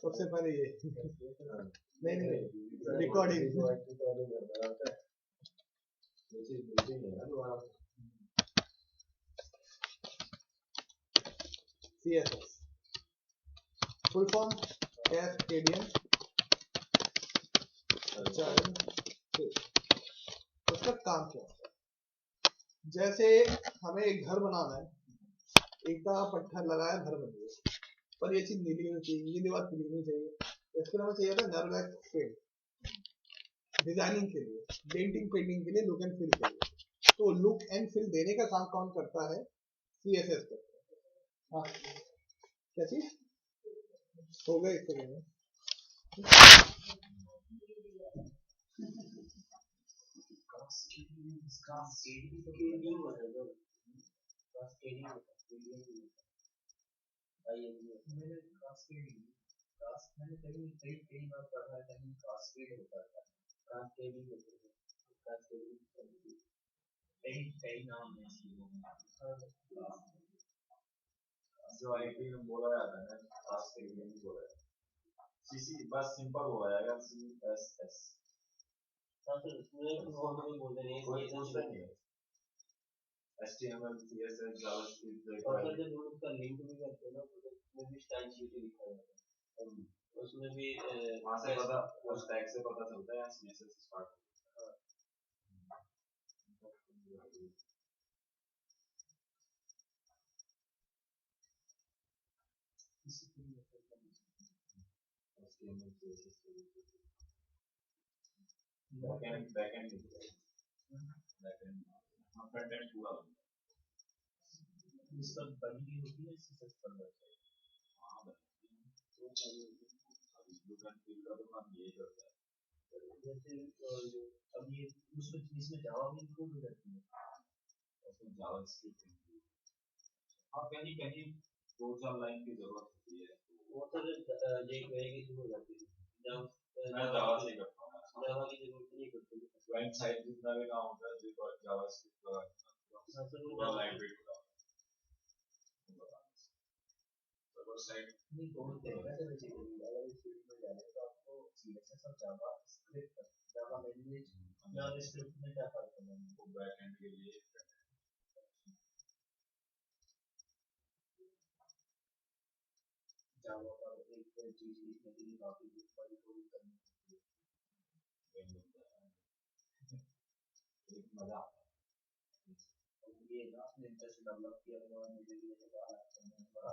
सबसे पहले ये नहीं recording CSS full form cascadian child. उसका काम क्या है? जैसे हमें एक घर बनाना है, ईटा पत्थर लगाया घर बन गया, पर ये चीज नीली होनी चाहिए, ये दीवार पीली होनी चाहिए। इसके लिए हमें चाहिए था नर्वस पेंट डिजाइनिंग के लिए, डेंटिंग पेंटिंग के लिए, लुक एंड फील के लिए। तो लुक एंड फील देने का काम कौन करता है? CSS करता है। हाँ क्या चीज हो गए इसके लिए मैंने कई बार पढ़ा है, कहीं कास्केड होता है, कास्केडिंग होता है, कास्केडिंग कई नाम है जो आईटी में बोला जाता है ना, कास्केडिंग बोला जाता है। सीसी बस सिंपल हो जाएगा, CSS। सर उसमें नॉर्मली बोल रहे हैं कोई कुछ नहीं है, HTML CSS जावास्क्रिप्ट और जब हम उसका लिंक भी करते हैं ना, तो उसमें भी स्टाइल शीट लिखा रहता है, उसमें भी वहाँ से पता, उस टैग से पता चलता है CSS स्टार्ट। बैकएंड पूरा इसका बनी होती है CSS पर लगता है। हाँ जैसे अब ये इसमें जावा भी इंक्लूड हो जाती है, उसमें जावास्क्रिप्ट हाँ कहीं कहीं 2-4 लाइन की जरूरत होती है, वो तो एक की शुरू हो जाती है। जब मैं जावा से करता हूँ, जावा की जरूरत नहीं पड़ती, क्लाइंट साइड जितना भी काम होता है जो जावास्क्रिप्ट का पूरा लाइब्रेरी होता है, सर्वर साइड नहीं दोनों तरीके से बेसिकली अगर इस फील्ड में जाने तो आपको CSS और जावास्क्रिप्ट, जावा लैंग्वेज जावास्क्रिप्ट में क्या फर्क है? वो बैकएंड के लिए जावा का एक चीज लिखने के लिए काफी कुछ बड़ी कोडिंग करनी होती है, एक मजा आता है ये ना अपने इंटरेस्ट डेवलप किया हुआ मुझे भी ये बड़ा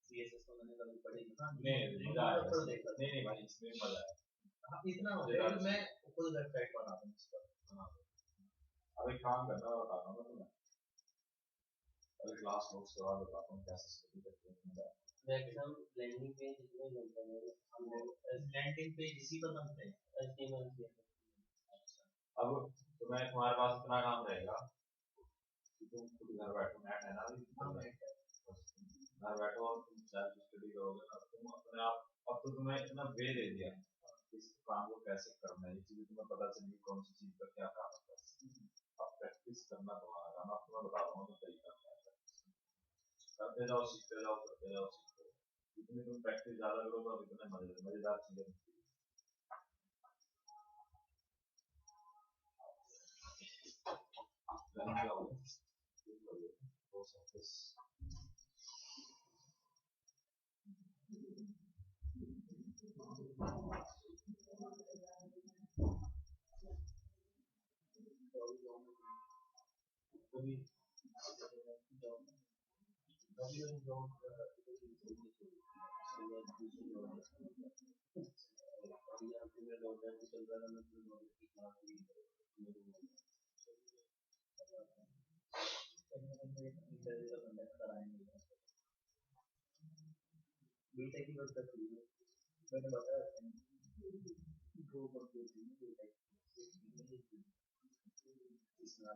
CSS को मैंने कभी पढ़ी नहीं मजा आया नहीं भाई इसमें मजा आया। हाँ इतना हो गया मैं खुद वेबसाइट बनाता हूँ इस पर। हाँ अब एक काम करना बताता हूँ तुम्हें, अभी क्लास नोट्स के बाद बताता हूँ कैसे स्टडी करते हैं। मैक्सिमम लैंडिंग पेज जितने बनते हैं हम लैंडिंग पेज इसी पर बनते हैं HTML के। अब तुम्हारे पास इतना काम रहेगा कि तुम खुद घर बैठो, नेट है ना अभी घर बैठो और तुम सेल्फ स्टडी करोगे ना, तुम अपने आप अब तो तुम्हें इतना वे दे दिया इस काम को कैसे करना है, ये चीजें तुम्हें पता चलेगी कौन सी चीज का क्या काम होता है। अब प्रैक्टिस करना तुम्हारा काम, अब तुम्हें बता रहा हूँ तो तरीका करते जाओ सीखते जाओ करते जाओ सीखते जाओ, जितनी तुम प्रैक्टिस ज्यादा करोगे और इतने मजेदार चीजें बीटेक की बात करते हैं, मैंने बताया दो करते हैं बीटेक इसमें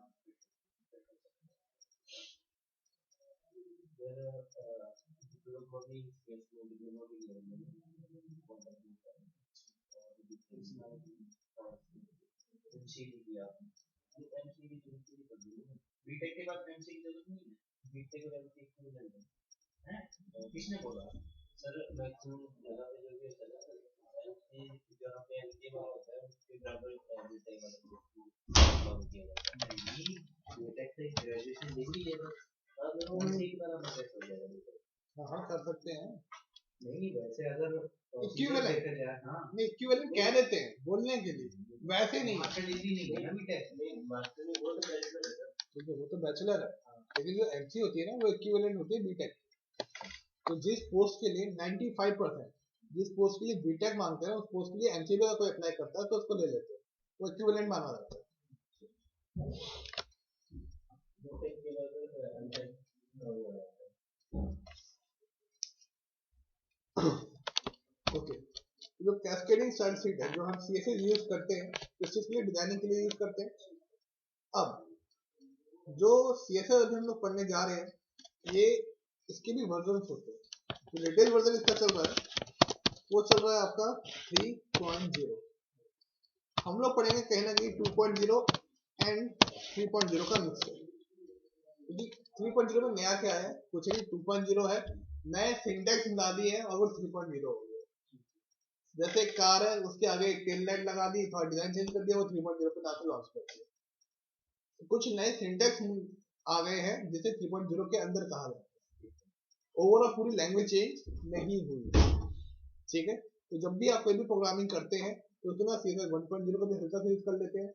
डिप्लोमा भी इसमें डिप्लोमा भी लेंगे और एमसीडी किया, एमसीडी कर दी बीटेक के बाद एमसीडी की जरूरत नहीं है, किसने बोला सर? मैक्सिमम जगह पे जो भी होता है ना एलसी जहाँ पे एलसी में होता है उसके बराबर बीटेक वाला किया जाता है। नहीं, बीटेक से ग्रेजुएशन डिग्री है तो अब वो उसी की तरह प्रोसेस हो जाएगा। हाँ कर सकते हैं। नहीं वैसे अगर इक्विवेलेंट देखा जाए, हाँ नहीं इक्विवेलेंट कह देते हैं बोलने के लिए, वैसे नहीं मास्टर डिग्री नहीं है ना बीटेक में, मास्टर में वो तो बैचलर है। ठीक है वो तो बैचलर है, लेकिन जो एमसी होती है ना वो इक्विवेलेंट होती है बीटेक। तो जिस पोस्ट के लिए 95% जिस पोस्ट के लिए बीटेक मांगते हैं उस पोस्ट के लिए एमसी का कोई अप्लाई करता है तो उसको ले लेते हैं, वो इक्विवेलेंट माना जाता है। ओके जो कैस्केडिंग स्टाइल शीट है जो हम सीएसएस यूज करते हैं किस चीज के लिए, डिजाइनिंग के लिए यूज करते हैं। अब जो सीएसएस अभी हम लोग पढ़ने जा रहे हैं ये इसके भी वर्जन होते हैं। तो लेटेस्ट वर्जन इसका चल रहा है वो चल रहा है आपका 3.0। हम लोग पढ़ेंगे कहीं ना कहीं 2.0 एंड 3.0 का मिक्स है, क्योंकि 3.0 में नया क्या है, कुछ नहीं 2.0 है नए सिंटेक्स मिला दी है और वो 3.0 हो गया। जैसे एक कार है उसके आगे एक टेल लाइट लगा दी, थोड़ा डिजाइन चेंज कर दिया, वो 3.0 पे नाम लॉन्च कर दिया। कुछ नए सिंटेक्स आ गए हैं जिसे 3.0 के अंदर कहा जाता है। ओवरऑल पूरी लैंग्वेज चेंज नहीं हुई। ठीक है, तो जब भी आप कोई भी प्रोग्रामिंग करते हैं तो उसमें सीधे 1.0 का भी हल्का सा यूज कर लेते हैं,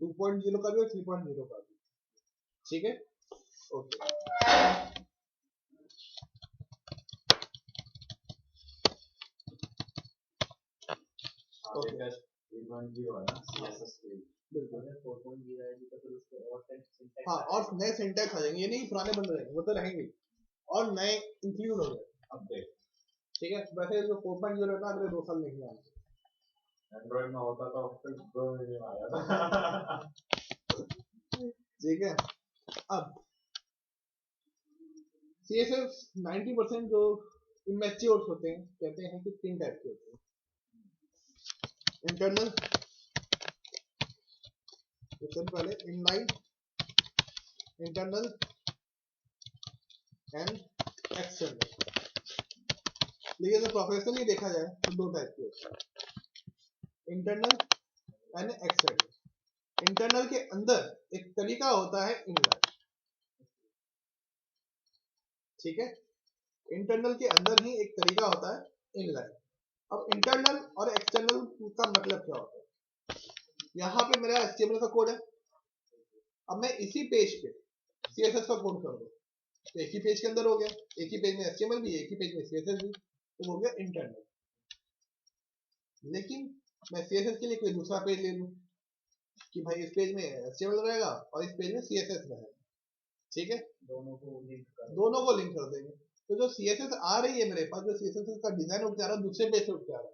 2.0 का भी और 3.0 का भी। ठीक है ओके। हाँ और नए सिंटैक्स आ जाएंगे, ये नहीं पुराने बंद रहेंगे, वो तो रहेंगे और नए इंक्लूड हो गए अपडेट। ठीक है वैसे जो 4.0 है ना अगले 2 साल नहीं आएंगे। एंड्रॉइड में होता था फिर 2 महीने में आया था। ठीक है अब CSS 90% जो इमेच्योर होते हैं कहते हैं कि 3 टाइप के होते हैं, इंटरनल, सबसे पहले इनलाइन, इंटरनल एंड एक्सटर्नल। लेकिन अगर प्रोफेशनली देखा जाए तो 2 टाइप के होते हैं, इंटरनल एंड एक्सटर्नल। इंटरनल के अंदर एक तरीका होता है इनलाइन। ठीक है इंटरनल के अंदर ही एक तरीका होता है इनलाइन। अब इंटरनल और एक्सटर्नल का मतलब क्या होता है, यहाँ पे मेरा HTML का कोड है, अब मैं इसी पेज पे CSS का कोड कर दूं तो एक ही पेज के अंदर हो गया, एक ही पेज में HTML भी एक ही पेज में CSS भी, तो हो गया इंटरनल। लेकिन मैं CSS के लिए कोई दूसरा पेज ले लूं कि भाई इस पेज में HTML रहेगा और इस पेज में CSS रहेगा। ठीक है दोनों को लिंक कर देंगे। तो जो CSS आ रही है मेरे पास, जो CSS का डिजाइन उठ के आ रहा है दूसरे पेज से उठ के आ रहा है,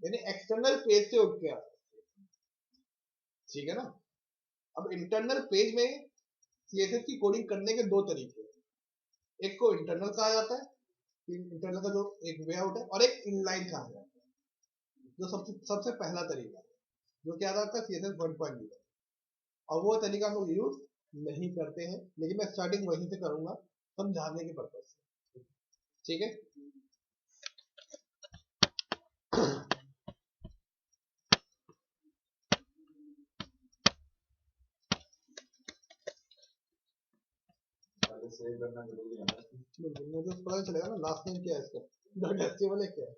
यानी एक्सटर्नल पेज से उठ के आ रहा है। ठीक है ना। अब इंटरनल पेज में CSS की कोडिंग करने के 2 तरीके, एक को इंटरनल कहा जाता है, इंटरनल का जो एक वे आउट है, और एक इनलाइन कहा जाता है जो सबसे पहला तरीका जो क्या आता है CSS 1.0, और वो तरीका हम लोग यूज नहीं करते हैं, लेकिन मैं स्टार्टिंग वहीं से करूंगा समझाने के पर्पज से। ठीक है सेव करना जरूरी है ना, बिल्कुल मुझे पता चलेगा ना लास्ट नेम क्या है इसका, डॉट एचटीएमएल है क्या है।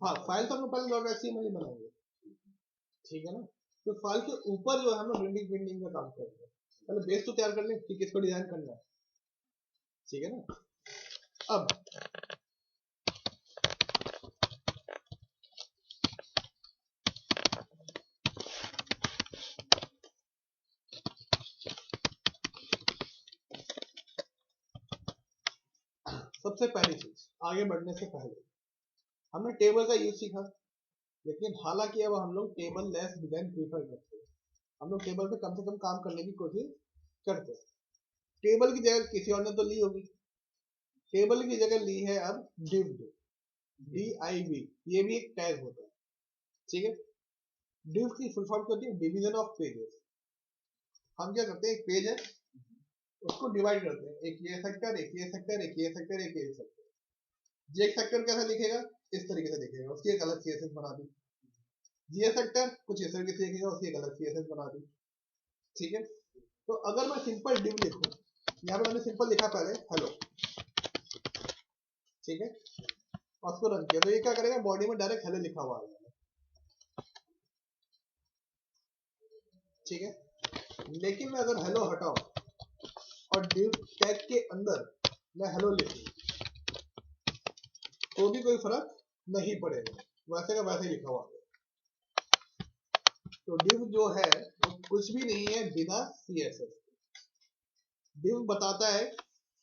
हाँ फाइल तो हम लोग पहले डॉट एचटीएमएल ही बनाएंगे। ठीक है ना, तो फाइल के ऊपर जो है हम लोग रेंडरिंग पेंटिंग का काम करेंगे, पहले बेस तो तैयार कर लें कि किसको डिजाइन करना है। ठीक है ना। अब सबसे पहली चीज आगे बढ़ने से पहले हमने टेबल का यूज सीखा, लेकिन हालांकि अब हम लोग टेबल लेस डिजाइन प्रीफर करते हैं। हम लोग टेबल पे कम से कम काम करने की कोशिश करते हैं। टेबल की जगह किसी और ने तो ली होगी, टेबल की जगह ली है अब डिव्ड, DIV, ये भी एक टैग होता है, ठीक है। डिव की फुल फॉर्म क्या होती है? Division of pages. हम क्या करते हैं, एक पेज है उसको डिवाइड करते हैं, एक ये सेक्टर, एक ये सेक्टर, एक ये सेक्टर, एक ये सेक्टर। जे सेक्टर कैसे लिखेगा? इस तरीके से लिखेगा, उसकी एक अलग CSS बना दी। ये सेक्टर कुछ इस तरीके से लिखेगा, उसकी एक अलग CSS बना दी, ठीक है। तो अगर मैं सिंपल डिव लिखूं, यहाँ पे मैंने सिंपल लिखा पहले हेलो, ठीक है, और उसको रन किया तो ये क्या करेगा? बॉडी में डायरेक्ट हेलो लिखा हुआ है, ठीक है। लेकिन मैं अगर हेलो हटाऊं और डिव टैग के अंदर मैं हेलो लिखूं तो भी कोई फर्क नहीं पड़ेगा, वैसे का वैसे ही लिखा हुआ है। तो डिव जो है वो कुछ भी नहीं है बिना CSS। डिव बताता है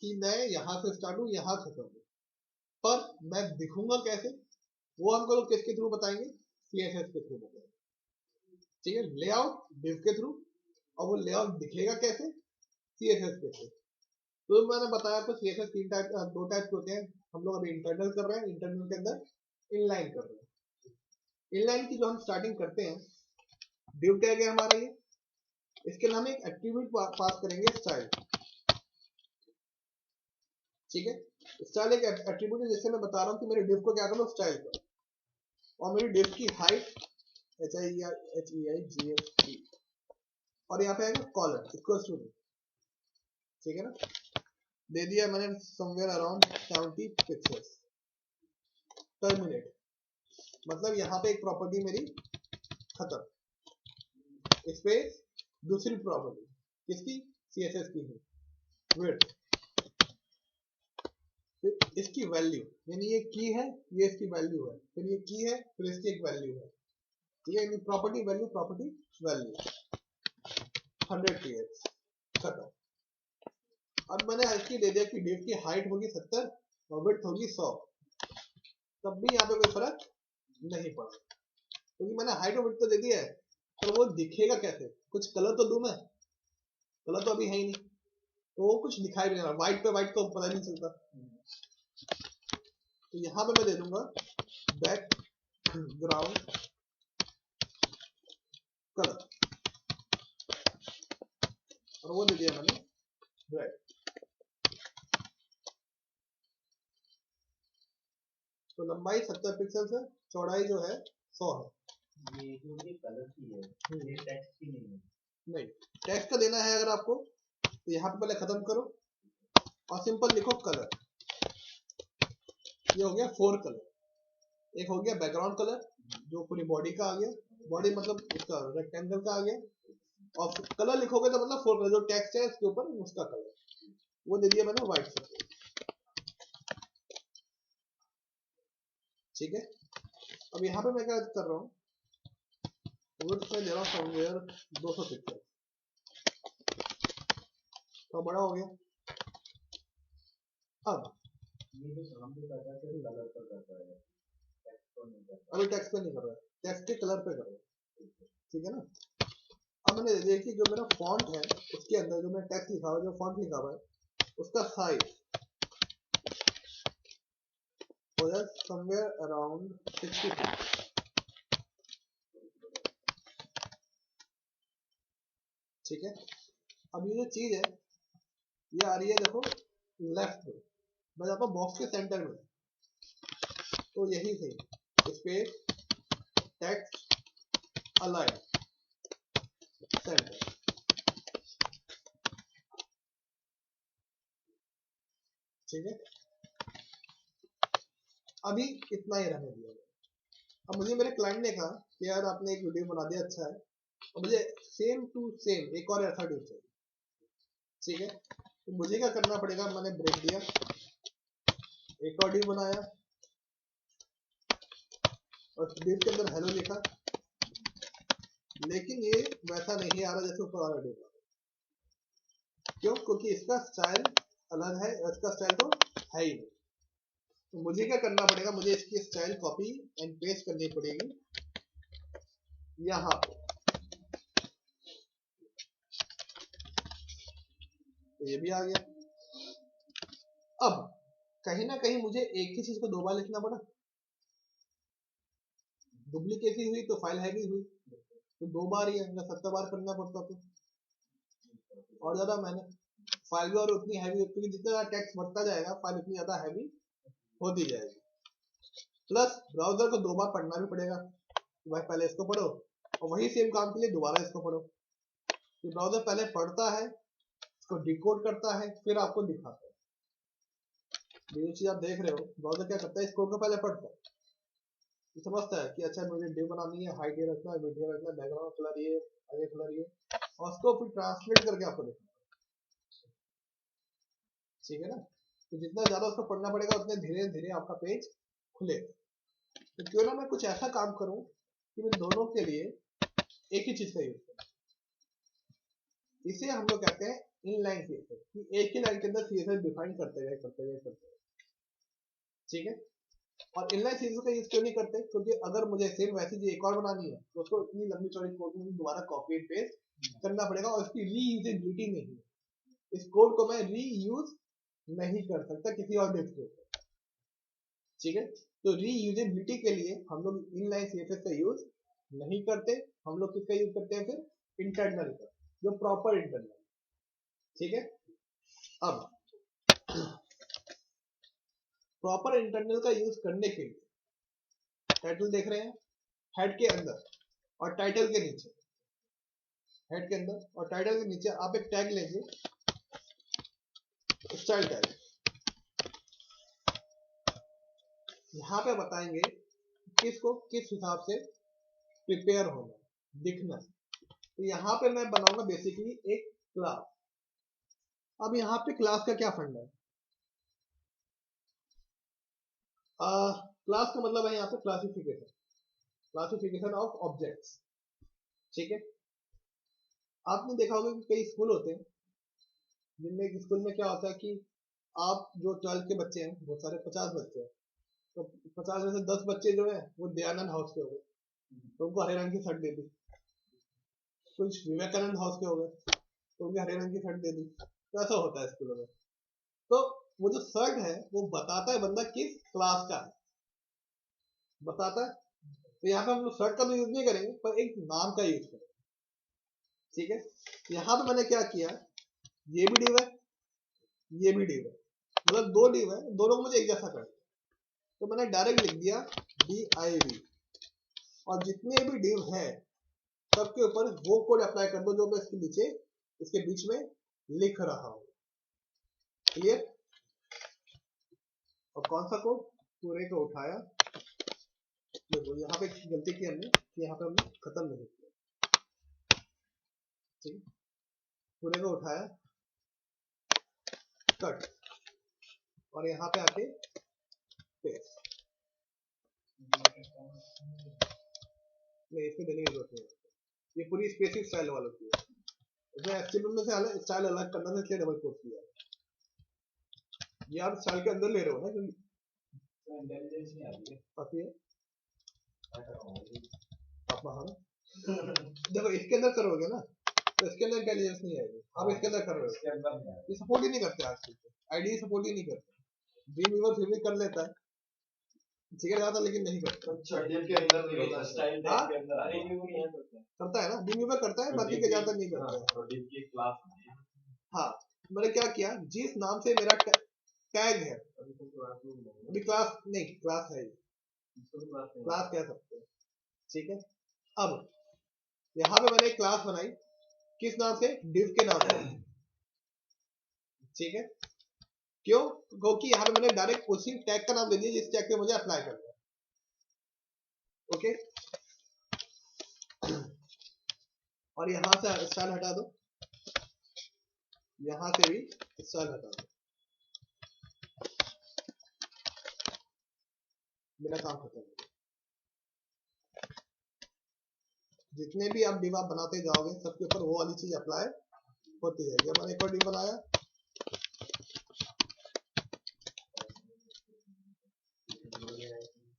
कि मैं यहाँ से स्टार्ट हूँ, यहाँ खत्म हूँ, पर मैं दिखूंगा कैसे वो हमको लोग किसके थ्रू बताएंगे? CSS के थ्रू बताएंगे, ठीक है। लेआउट डिव के थ्रू, और वो लेआउट दिखेगा कैसे? CSS के थ्रू। तो मैंने बताया तो CSS दो टाइप के होते हैं। हम लोग अभी इंटरनल कर रहे हैं, इंटरनल के अंदर इनलाइन कर रहे हैं। इनलाइन की जो हम स्टार्टिंग करते हैं, डिव टैग है हमारा ये, इसके नाम एक एट्रीब्यूट पास करेंगे स्टाइल, ठीक है। स्टाइल एक एट्रीब्यूट है जिससे मैं बता रहा हूँ कि मेरे डिव को क्या करो? स्टाइल करो, और मेरी डिव की हाइट HEIGHT, और यहाँ पे आएगा कॉलर इक्वल्स टू, ठीक है ना। दे दिया मैंने समवेयर अराउंड 70 पिक्सेल्स पर मिनट, मतलब यहाँ पे एक प्रॉपर्टी मेरी खत्म। इस पे दूसरी प्रॉपर्टी किसकी? CSS की है, विड्थ। फिर इसकी वैल्यू, यानी ये की है, ये इसकी वैल्यू है, फिर ये की है, फिर इसकी एक वैल्यू है, ठीक है। Property value, property value 100 px खत्म। अब मैंने इसकी दे दिया कि डिव की हाइट होगी 70 और विड्थ होगी 100, तब भी यहाँ पे कोई फर्क नहीं पड़ा, क्योंकि मैंने हाइट और विड्थ तो दे दिया है, तो वो दिखेगा कैसे? कुछ कलर तो दूं मैं, कलर तो अभी है ही नहीं, तो वो कुछ दिखाई भी नहीं रहा, व्हाइट पे व्हाइट तो पता नहीं चलता। तो यहाँ पे मैं दे दूंगा बैकग्राउंड कलर, और वो दे दिया मैंने रेड। तो लंबाई 70 पिक्सल है, चौड़ाई जो है 100 है। ये जो ये कलर की है, ये टेक्स्ट की नहीं है। नहीं, टेक्स्ट का देना है अगर आपको, तो यहाँ पे पहले खत्म करो और सिंपल लिखो कलर। ये हो गया 4 कलर, एक हो गया बैकग्राउंड कलर जो पूरी बॉडी का आ गया, बॉडी मतलब उसका रेक्टेंगल का आ गया, और कलर लिखोगे तो मतलब 4 कलर, जो टेक्स्ट है इसके ऊपर उसका कलर, वो दे दिया मैंने व्हाइट से, ठीक है। अब यहाँ पे मैं क्या कर रहा हूँ, विड्थ में दे रहा हूँ समवेयर 200 पिक्सल, तो बड़ा हो गया। अब ये जो काम भी करता है सिर्फ कलर पर करता है, टेक्स्ट पर नहीं करता। अभी टेक्स्ट पे नहीं कर रहा है, टेक्स्ट के कलर पे कर रहा है, ठीक है ना। अब मैंने देखिए जो मेरा फॉन्ट है उसके अंदर जो मैं टेक्स्ट लिखा हुआ है, जो फॉन्ट लिखा हुआ है, उसका साइज हो जाए समवेयर अराउंड 60, ठीक है। अब ये जो चीज है ये आ रही है देखो लेफ्ट में, मैं जाता हूँ बॉक्स के सेंटर में, तो यही सही, स्पेस टेक्स्ट अलाइन सेंटर, ठीक है। अभी इतना ही रहने दिया। अब मुझे मेरे क्लाइंट ने कहा कि यार आपने एक वीडियो बना दिया, अच्छा है, और मुझे सेम टू सेम एक और ऐसा डिव चाहिए, ठीक है। तो मुझे क्या करना पड़ेगा? मैंने ब्रेक दिया, एक और डिव बनाया और डिव के अंदर हेलो लिखा, लेकिन ये वैसा नहीं आ रहा जैसे ऊपर वाला डिव। क्यों? क्योंकि इसका स्टाइल अलग है, इसका स्टाइल तो है ही नहीं। तो मुझे क्या करना पड़ेगा, मुझे इसकी स्टाइल कॉपी एंड पेस्ट करनी पड़ेगी यहाँ पे। तो ये भी आ गया। अब कहीं ना कहीं मुझे एक ही चीज को दो बार लिखना पड़ा, डुप्लीकेसी हुई तो फाइल हैवी हुई, तो दो बार ही है, 70 बार करना पड़ता था और ज्यादा मेहनत। फाइल भी और उतनी हैवी, क्योंकि जितना ज्यादा टेक्स्ट बढ़ता जाएगा फाइल उतनी ज्यादा हैवी होती जाएगी। प्लस ब्राउजर को दो बार पढ़ना भी पड़ेगा, तो भाई पहले इसको पढ़ो और वही सेम काम के लिए दोबारा इसको पढ़ो। तो ब्राउजर पहले पढ़ता है, इसको डिकोड करता है, फिर आपको दिखाता है। ये चीज आप देख रहे हो, ब्राउजर क्या करता है, इस कोड को पहले पढ़ता है, समझता है कि अच्छा मुझे डिव बनानी है, हाइट ये रखना है, विड्थ ये रखना है, बैकग्राउंड कलर ये, आगे कलर ये, और उसको फिर ट्रांसलेट करके आपको लिखना है। ठीक है ना। तो जितना ज्यादा उसको पढ़ना पड़ेगा उतने धीरे धीरे आपका पेज खुलेगा। तो क्यों ना मैं कुछ ऐसा काम करूं कि मैं दोनों के लिए एक ही चीज का यूज करूं। इसे हम लोग कहते हैं इनलाइन सीएसएस, कि एक ही लाइन के अंदर सीएसएस डिफाइन करते गए। ठीक है। और इनलाइन सीएसएस का यूज क्यों नहीं करते, क्योंकि अगर मुझे सेम वैसी चीज एक और बनानी है तो उसको इतनी लंबी चौड़ी कोड में दोबारा कॉपी एंड पेस्ट करना पड़ेगा, और इसकी रीयूजेबिलिटी नहीं है। इस कोड को मैं रीयूज नहीं कर सकता किसी और बेस के ऊपर। ठीक है। तो रीयूजेबिलिटी के लिए हम लोग इनलाइन सीएसएस का यूज नहीं करते, हम लोग किसका यूज करते हैं, फिर इंटरनल का, जो प्रॉपर इंटरनल। ठीक है। अब प्रॉपर इंटरनल का यूज करने के लिए टाइटल देख रहे हैं, हेड के अंदर और टाइटल के नीचे, हेड के अंदर और टाइटल के नीचे आप एक टैग लेंगे, स्टाइल टैग। यहाँ पे बताएंगे किसको किस हिसाब से प्रिपेयर होना, दिखना। तो यहाँ पे मैं बनाऊंगा बेसिकली एक क्लास। अब यहाँ पे क्लास का क्या फंडा है, क्लास का मतलब है यहाँ पे क्लासिफिकेशन ऑफ ऑब्जेक्ट्स। ठीक है। आपने देखा होगा कि कई स्कूल होते हैं जिनमें एक स्कूल में क्या होता है कि आप जो 12 के बच्चे हैं, बहुत सारे 50 बच्चे हैं, तो 50 में से 10 बच्चे जो है वो दयानंद हाउस के हो गए, तो उनको हरे रंग की शर्ट दे दी। कुछ विवेकानंद हाउस के हो गए तो उनको हरे रंग की शर्ट दे दी। तो ऐसा होता है स्कूलों में। तो वो जो शर्ट है वो बताता है बंदा किस क्लास का है, बताता है। तो यहाँ पे हम लोग शर्ट का भी यूज नहीं करेंगे, पर एक नाम का यूज करेंगे। ठीक है। यहाँ पे मैंने क्या किया, ये भी डिव है, ये भी डिव है, मतलब दो डिव है, दोनों को मुझे एक जैसा करना। तो मैंने डायरेक्ट लिख दिया div, और जितने भी डिव है सबके ऊपर वो कोड अप्लाई कर दो जो मैं इसके नीचे इसके बीच में लिख रहा हूं। क्लियर। और कौन सा कोड, पूरे को उठाया, देखो यहाँ पे गलती की हमने कि यहाँ पे हमने खत्म नहीं किया। ठीक, पूरे को उठाया, कट, और यहाँ पे आके पेस्ट। नहीं, इसमें देने की जरूरत नहीं है, ये पूरी स्पेसिफिक स्टाइल वालों की है। इसमें एचटीएमएल में से अलग स्टाइल अलग करना था, इसलिए डबल कोट किया। ये आप स्टाइल के अंदर ले रहे हो ना, क्योंकि इंटेलिजेंस नहीं आती है, आती है आप बाहर देखो, इसके अंदर करोगे ना तो इसके अंदर इंटेलिजेंस नहीं आएगी। आप इसके अंदर कर रहे हो, इसके अंदर नहीं आएगी। ये सपोर्ट ही नहीं करते आजकल, आईडी सपोर्ट ही नहीं करते। ड्रीमवीवर फिर भी कर लेता है, ठीक है, ज्यादा, लेकिन नहीं करता। डिव के अंदर नहीं होता, स्टाइल टैग के अंदर ड्रीमवीवर यहां करता है ना, ड्रीमवीवर करता है, बाकी के ज्यादा नहीं करता है। डिव की क्लास नहीं है। हाँ, मैंने क्या किया, जिस नाम से मेरा टैग है, अभी क्लास नहीं, क्लास है, क्लास कह सकते हैं। ठीक है। अब यहाँ पे मैंने एक क्लास बनाई, किस नाम से, डिव के नाम से। ठीक है। क्यों, क्योंकि यहाँ पे मैंने डायरेक्ट उसी टैग का नाम दे दिया जिस टैग पे मुझे अप्लाई करना है। ओके। और यहाँ से स्टाइल हटा दो, यहाँ से भी स्टाइल हटा दो, मेरा काम खत्म। जितने भी आप डिव आप बनाते जाओगे सबके ऊपर वो वाली चीज अप्लाई होती है। जब मैंने एक और डिव बनाया,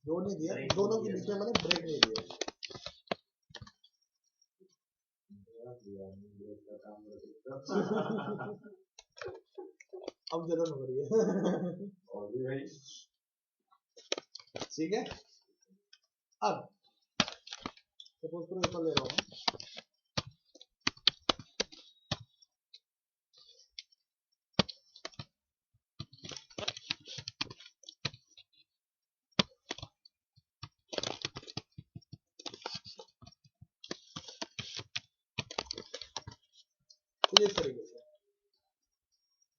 जो नहीं दिया, दोनों के बीच में मैंने ब्रेक नहीं दिया। अब जलन हो रही है। ठीक है, अब सपोज करो पेपर ले रहा हूँ, तो इस तरीके से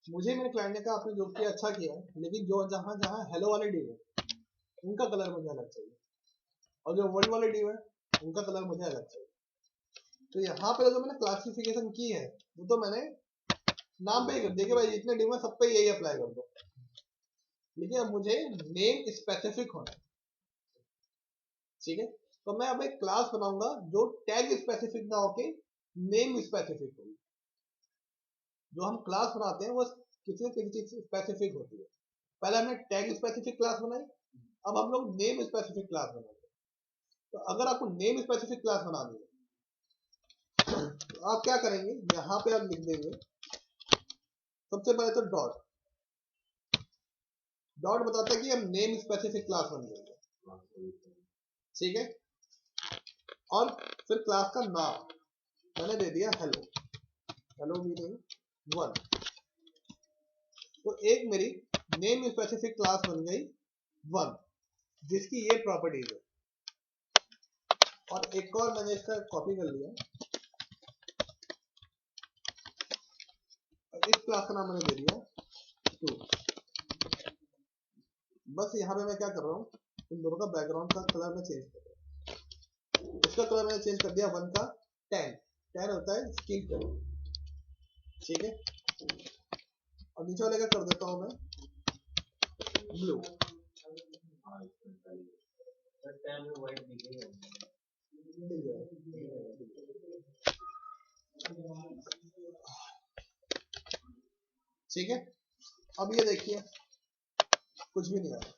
मुझे मेरे क्लाइंट ने कहा आपने जो किया अच्छा किया, लेकिन जो जहां जहां हेलो वाले डिव है उनका कलर मुझे अलग चाहिए, और जो वर्ल्ड वाले डिव है उनका कलर मुझे अलग चाहिए। तो यहाँ पे जो मैंने क्लासिफिकेशन की है वो तो मैंने नाम पे ही कर दिया कि भाई जितने डिव है सब पे यही अप्लाई कर दो, लेकिन अब मुझे नेम स्पेसिफिक होना है। ठीक है, तो मैं अब एक क्लास बनाऊंगा जो टैग स्पेसिफिक ना होके नेम स्पेसिफिक होगी। जो हम क्लास बनाते हैं वो किसी न किसी चीज स्पेसिफिक होती है। पहले हमने टैग स्पेसिफिक क्लास बनाई, अब हम लोग नेम स्पेसिफिक क्लास बनाएंगे। तो अगर आपको नेम स्पेसिफिक क्लास बनानी है तो आप क्या करेंगे, यहाँ पे आप लिख देंगे सबसे पहले तो डॉट। डॉट बताता है कि हम नेम स्पेसिफिक क्लास बन जाएंगे। ठीक है, और फिर क्लास का नाम मैंने दे दिया हेलो, हेलो मीनिंग 1। तो एक मेरी नेम स्पेसिफिक क्लास बन गई 1 जिसकी ये प्रॉपर्टीज है। और एक और मैंने इसका कॉपी कर लिया, और इस क्लास का नाम मैंने दे दिया 2। बस यहाँ पे मैं क्या कर रहा हूँ, इन दोनों का बैकग्राउंड का कलर में चेंज कर रहा हूँ। इसका कलर मैंने चेंज कर दिया 1 का 10, 10 होता है स्किन कलर। ठीक है, और नीचे वाले का कर देता हूँ मैं ब्लू। ठीक है, अब ये देखिए कुछ भी नहीं आया,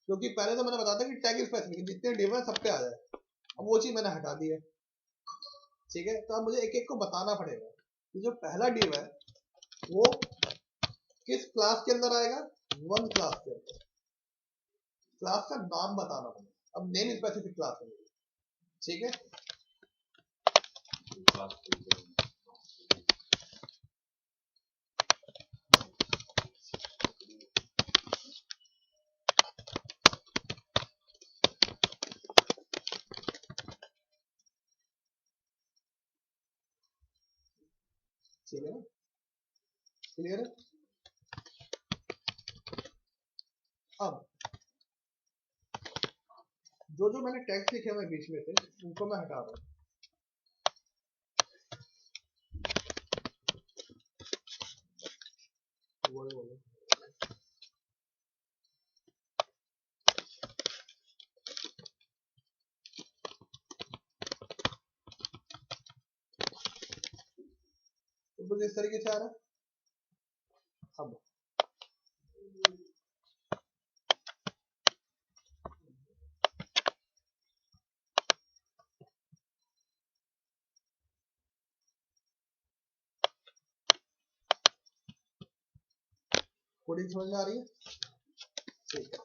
क्योंकि पहले तो मैंने बताया था कि टैग स्पेसिफिक जितने डिव है सब पे आ जाए। अब वो चीज मैंने हटा दी है। ठीक है, तो अब मुझे एक एक को बताना पड़ेगा कि जो पहला डिव है वो किस क्लास के अंदर आएगा, 1 क्लास के अंदर। क्लास का नाम बताना पड़ेगा, अब नेम स्पेसिफिक क्लास है। ठीक है, ठीक है ना, क्लियर है। अब जो जो मैंने टैग्स लिखे हुए बीच में से उनको मैं हटा रहा हूँ। तो कुछ इस तरीके से आ रहा है। अब कोडिंग समझ में आ रही है। ठीक है,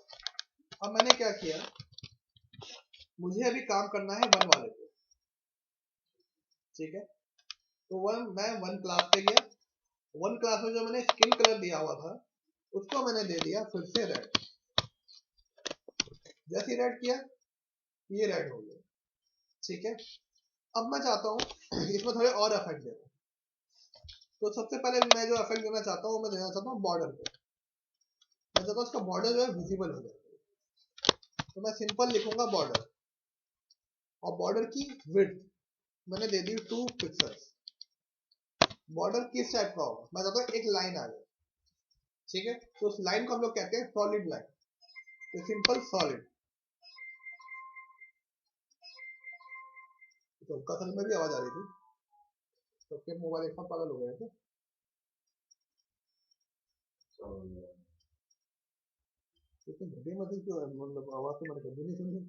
अब मैंने क्या किया, मुझे अभी काम करना है 1 वाले पे। ठीक है, तो मैं 1 क्लास पे गया, 1 क्लास में जो मैंने स्किन कलर दिया हुआ था उसको मैंने दे दिया फिर से रेड। जैसे रेड किया ये रेड हो गया। ठीक है, अब मैं चाहता हूँ इसमें थोड़े और इफेक्ट देना। तो सबसे पहले मैं जो इफेक्ट देना चाहता हूँ मैं देना चाहता हूँ बॉर्डर पे। मैं चाहता हूँ उसका बॉर्डर जो है विजिबल हो जाए। तो मैं सिंपल लिखूंगा बॉर्डर, और बॉर्डर की विड्थ मैंने दे दी 2 पिक्सल्स। बॉर्डर किस टाइप का होगा, मैं चाहता हूँ एक लाइन आ जाए। ठीक है, तो उस लाइन को हम लोग कहते हैं सॉलिड लाइन। तो सिंपल सॉलिड। तो कसल में भी आवाज आ रही थी, तो फिर मोबाइल एक साथ पागल हो गए थे। लेकिन घटी मत क्यों है, मतलब आवाज तो मैंने कभी नहीं सुनी।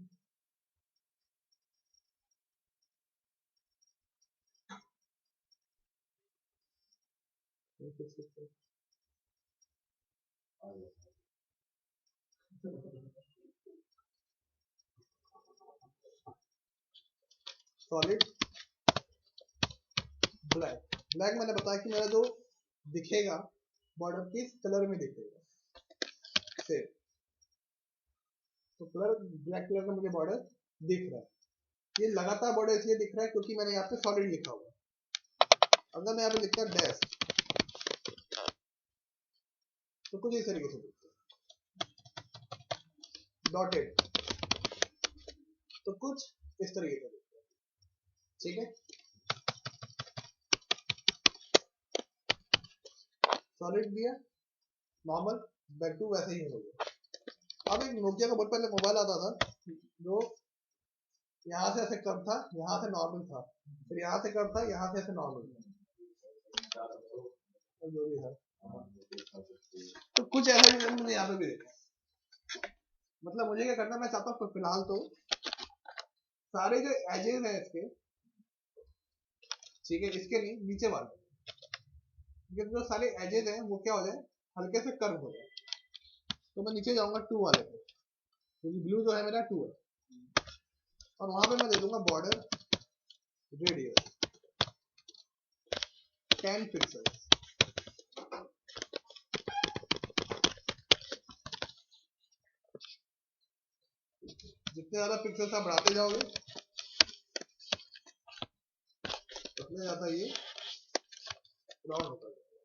सॉलिड ब्लैक, ब्लैक मैंने बताया कि मेरा जो दिखेगा बॉर्डर किस कलर में दिखेगा सेम, तो कलर ब्लैक कलर का मुझे बॉर्डर दिख रहा है। ये लगातार बॉर्डर इसलिए दिख रहा है क्योंकि मैंने यहाँ पे सॉलिड लिखा हुआ है। अगर मैं यहाँ पे लिखता डैश तो कुछ इस तरीके से दिखता है, डॉटेड तो कुछ इस तरीके से दिखता है, ठीक है। सॉलिड दिया, नॉर्मल, बैक टू वैसे ही हो गया। अब एक नोकिया का बहुत पहले मोबाइल आता था जो यहाँ से ऐसे कम था, यहाँ से नॉर्मल था, फिर यहाँ से कम था, यहाँ से ऐसे नॉर्मल था, जो भी है। तो कुछ ऐसा ही मुझे यहाँ पे भी देखा। मतलब मुझे क्या करना, मैं चाहता हूँ फिलहाल तो सारे जो एजेस हैं इसके, ठीक है, इसके नहीं नीचे वाले, जो सारे एजेस हैं वो क्या हो जाए, हल्के से कर्व हो जाए। तो मैं नीचे जाऊंगा 2 वाले पे, क्योंकि ब्लू जो है मेरा 2 है, और वहां पे मैं दे दूंगा बॉर्डर रेडियस 10 पिक्सल। जितने ज्यादा पिक्सल्स आप बढ़ाते जाओगे उतने ज्यादा ये राउंड होता जाएगा,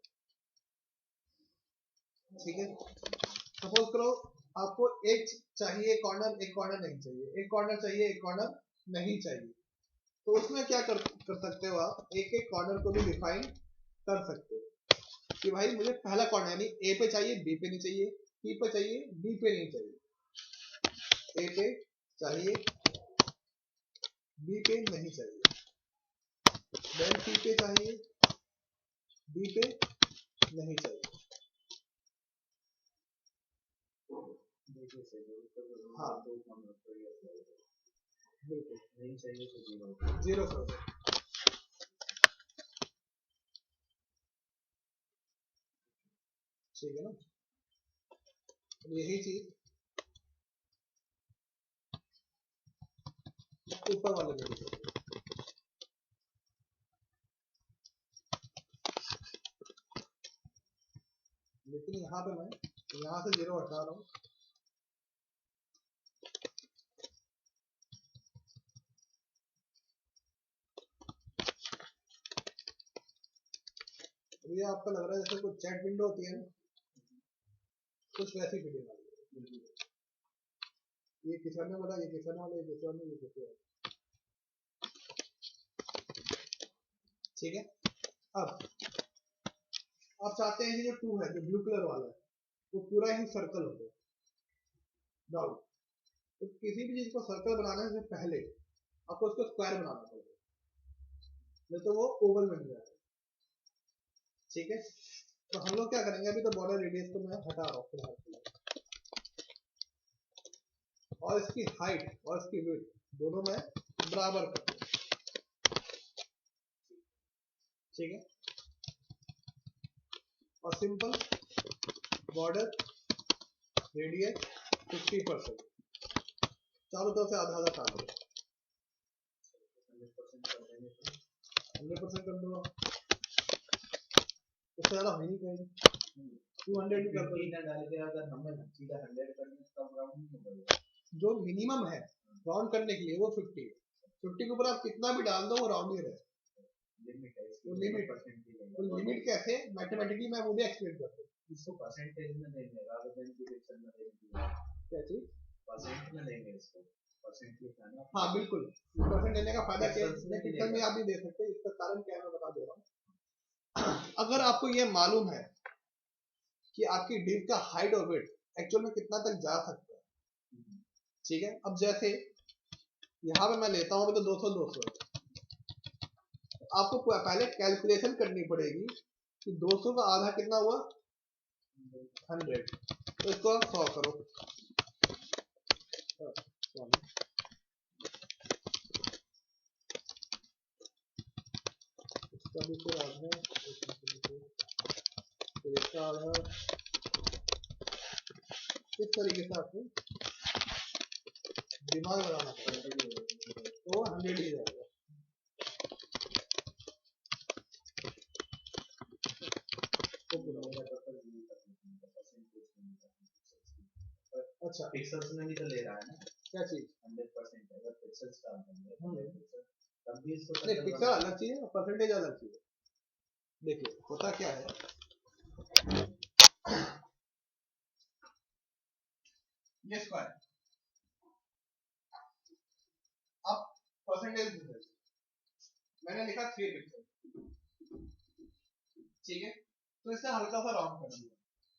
ठीक है। सपोज करो आपको एक चाहिए कॉर्नर, एक कॉर्नर नहीं चाहिए, एक कॉर्नर चाहिए, एक कॉर्नर नहीं चाहिए, तो उसमें क्या कर सकते हो आप, एक एक कॉर्नर को भी डिफाइन कर सकते हो कि भाई मुझे पहला कॉर्नर यानी ए पे चाहिए, बी पे नहीं चाहिए, सी पे चाहिए, डी पे नहीं चाहिए, ए पे चाहिए, बी पे नहीं चाहिए, देन सी पे चाहिए, डी पे नहीं चाहिए। हाँ बिल्कुल नहीं चाहिए तो जीरो कर दो, ठीक है ना। यही चीज ऊपर वाले में भी करो। लेकिन यहाँ पे मैं यहाँ से जीरो हटा रहा हूँ, ये आपका लग रहा है जैसे कोई चैट विंडो होती है ना, कुछ वैसी फीलिंग आ रही है। ये किसान वाला, ये किसान वाला, ये किसान, ये किसान, ठीक है। अब आप चाहते हैं कि जो 2 है, जो ब्लू कलर वाला है, वो पूरा ही सर्कल हो गया डाउन। तो किसी भी चीज को सर्कल बनाने से पहले आपको उसको स्क्वायर बनाना पड़ेगा, नहीं तो वो ओवल बन जाएगा, ठीक है। तो हम लोग क्या करेंगे, अभी तो बॉर्डर रेडियस को मैं हटा रहा हूँ फिलहाल, और इसकी हाइट और इसकी विड्थ दोनों मैं बराबर कर दूं, ठीक है। और सिंपल बॉर्डर रेडियस 50%, चारों तरफ से आधा आधा काट दो, 100% कर दूंगा, उससे ज्यादा हो नहीं पाएगी, 200 ही कर दो। डाल के अगर हमें सीधा 100 करने का राउंड नहीं होगा, जो मिनिमम है राउंड करने के लिए वो 50 के ऊपर आप कितना भी डाल दो वो राउंड ही रहे, लिमिट है, वो लिमिट है। तो लिमिट कैसे मैथमेटिकली मैं वो भी एक्सप्लेन करता हूँ, इसको परसेंटेज में देंगे rather than डिविजन में देंगे, क्या चीज परसेंट में देंगे, इसको परसेंट लिखना। हाँ बिल्कुल, परसेंट लेने का फायदा क्या है, पिक्सल में आप नहीं दे सकते, इसका कारण क्या है मैं बता दे रहा हूँ। अगर आपको ये मालूम है कि आपकी डिव का हाइट और विड्थ एक्चुअल में कितना तक जा सकता है, ठीक है। अब जैसे यहाँ पे मैं लेता हूँ तो 200 200, आपको पहले कैलकुलेशन करनी पड़ेगी कि 200 का आधा कितना हुआ 100, तो इसको आप 100 करो, अभी फिर आधार फिर इसका आधार इस तरीके से आपको दिमाग लगाना पड़ेगा तो 100 ही जाएगा। अच्छा पिक्सल्स में भी तो ले रहा है ना क्या चीज 100% अगर पिक्सल्स डाल देंगे तब भी इसको नहीं पिक्सल अलग चीज है परसेंटेज अलग चीज है। देखिए होता क्या है ये स्क्वायर अब परसेंटेज मैंने लिखा 3 पिक्सल ठीक है तो इसे हल्का सा राउंड कर दिया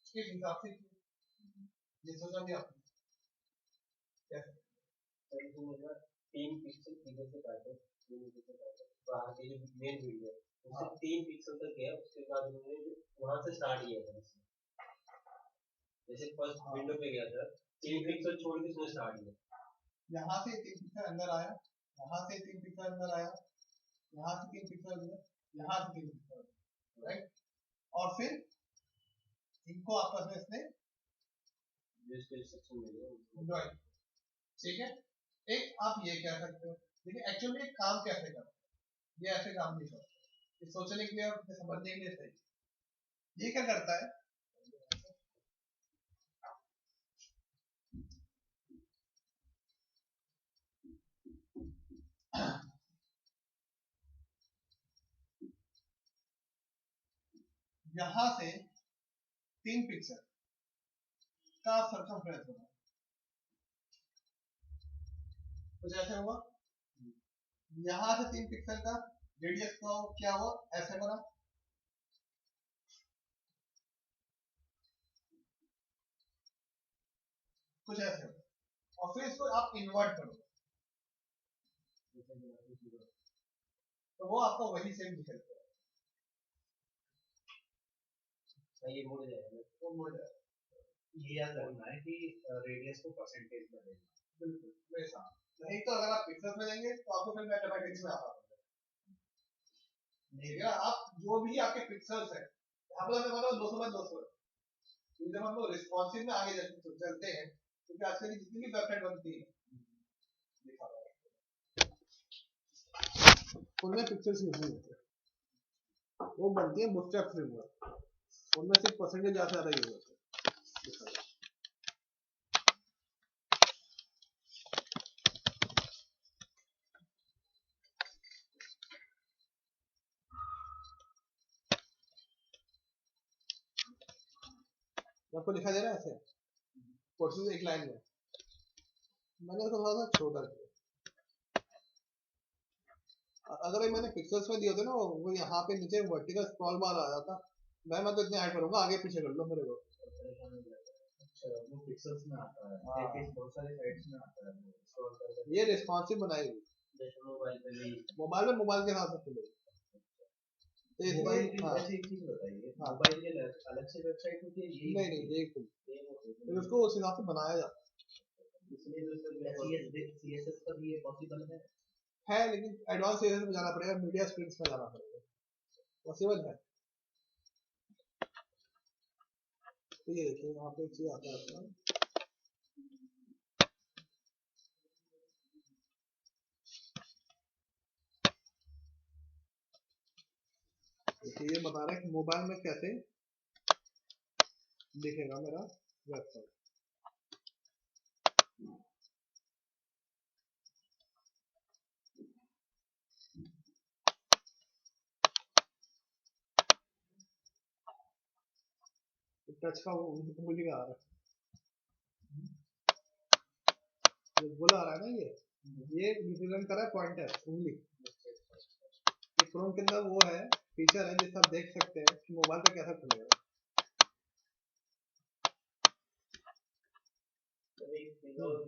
किस हिसाब से ये सोचा भी आपने कैसे 3 पिक्सल इधर से काटे 3 पिक्सल काटे बाहर की जो मेन वीडियो है उससे 3 पिक्सल तक गया उसके बाद उन्होंने वहां से स्टार्ट किया था जैसे फर्स्ट विंडो पे गया था 3 पिक्सल छोड़ के उसने स्टार्ट किया यहाँ से 3 पिक्सल अंदर आया यहाँ से 3 पिक्सल अंदर आया यहाँ से 3 पिक्सल अंदर यहाँ से 3 पिक्सल राइट और फिर इनको आपस में इसने जॉइन ठीक है एक आप ये कह सकते हो लेकिन एक्चुअली एक काम कैसे करते हैं ये ऐसे काम नहीं करता ये सोचने के लिए और समझने के लिए सही ये क्या करता है यहां से 3 पिक्सल का सर्कमफ्रेंस होगा कुछ ऐसे हुआ यहां से 3 पिक्सल का रेडियस का क्या हुआ ऐसे बना कुछ ऐसे हुआ और फिर इसको आप इन्वर्ट करो तो वो आपका वही सेम निकलता है ये मुड़ जाएगा वो मुड़ जाएगा ये याद रखना है कि रेडियस को परसेंटेज में देना बिल्कुल वैसा नहीं तो अगर आप पिक्सेल्स में देंगे तो आपको फिर मैथमेटिक्स में आता है नहीं आप जो भी आपके पिक्सेल्स है यहाँ पर हमें बताओ 200 बाय 200 है जब हम लोग रिस्पॉन्सिव में आगे चलते हैं क्योंकि आजकल की जितनी भी वेबसाइट बनती है उनमें पिक्सेल्स यूज नहीं होते वो बनती है बूटस्ट्रैप फ्रेमवर्क उनमें सिर्फ परसेंटेज ज़्यादा यूज होता है आपको दिखाई दे रहा है ऐसे कोर्सेज एक लाइन में मैंने उसको थोड़ा सा छोटा किया अगर मैंने पिक्सेल्स में दिए होते ना वो यहाँ पे नीचे वर्टिकल स्क्रॉल बार आ जाता मैं तो इतने हाइट करूंगा आगे पीछे कर लो मेरे को अच्छा वो पिक्सेल्स में आता है एक बहुत सारे साइट्स में आता है स्क्रॉल करके ये रिस्पॉन्सिव बनाई हुई मोबाइल में मोबाइल के साथ सकते लोग तो मोबाइल की ऐसी एक चीज बताइए मोबाइल के अलग से वेबसाइट होती है नहीं एक तो उसको उस हिसाब से बनाया जाता इसलिए सीएसएस पर भी ये पॉसिबल है लेकिन एडवांस सीएसएस में जाना पड़ेगा मीडिया स्प्रिंग्स में जाना पड़ेगा पॉसिबल है तो ये देखिए यहाँ पे चीज आता है अपना ये बता रहा है कि मोबाइल में कैसे दिखेगा मेरा वेबसाइट टच का उंगली का आ रहा है बोला आ रहा है ना ये रिप्रेजेंट कर रहा है पॉइंटर उंगली क्रोम के अंदर वो है फीचर है जिससे आप देख सकते हैं कि मोबाइल पे कैसा खुलेगा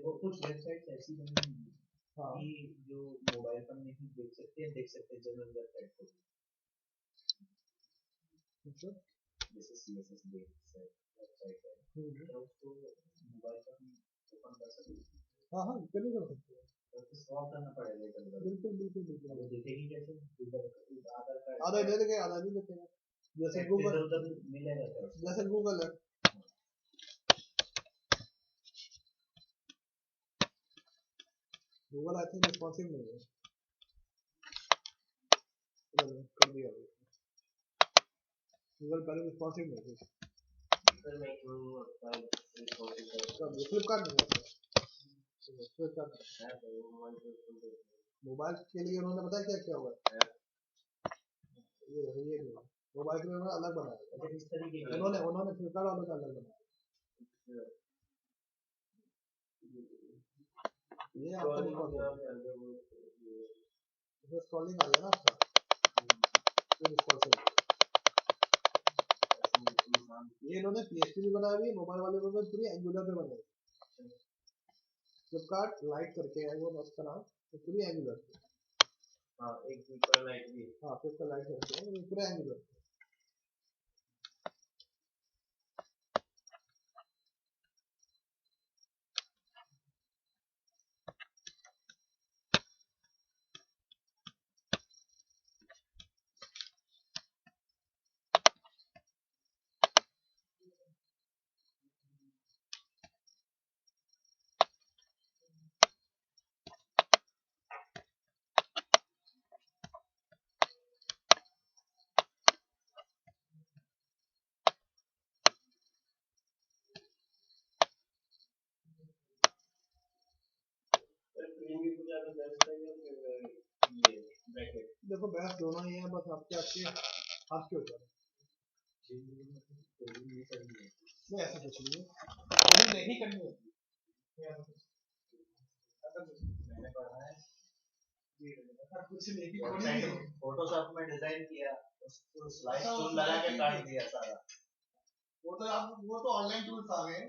वो कुछ वेबसाइट ऐसी बनी है कि जो मोबाइल पर नहीं देख सकते हैं जनरल वेबसाइट को जैसे सीएसएस वेबसाइट है तो उसको मोबाइल पर हम ओपन कर सकते हैं हाँ कर सकते हैं सॉल्व करना पड़ेगा इधर। बिल्कुल बिल्कुल बिल्कुल। वो दिखेगी कैसे इधर आधार कार्ड आधा दे देंगे आधा नहीं देते हैं, जैसे गूगल, उधर मिलेगा क्या? जैसे गूगल है। गूगल आई थिंक रिस्पॉन्सिव नहीं है, कर दिया गूगल पहले रिस्पॉन्सिव नहीं थी। सर मैं क्यों फ्लिपकार्ट नहीं है, फ्लिपकार्ट मोबाइल के लिए उन्होंने बताया क्या क्या हुआ है, ये मोबाइल के लिए उन्होंने अलग बनाया, इस तरीके का उन्होंने फ्लिपकार्ट वालों का अलग बनाया। ये आपका स्क्रॉलिंग आ गया ना आपका, ये इन्होंने PHP भी बनाई हुई है, मोबाइल वाले उन्होंने पूरी एंगुलर पे बनाई। फ्लिपकार्ट लाइट करके है वो उसका नाम, तो पूरी एंगुलर। हाँ एक फ्लिपकार्ट लाइट भी, हाँ फ्लिपकार्ट लाइट करके है, ये पूरा एंगुलर। देखो बहस दोनों ही है, बस आपके आपके आपके ऊपर नहीं, ऐसा कुछ नहीं है, नहीं करनी होती, मैंने पढ़ा है कुछ नहीं। फोटोशॉप में डिजाइन किया, उसको स्लाइड टूल लगा के काट दिया सारा। वो तो ऑनलाइन टूल्स आ गए,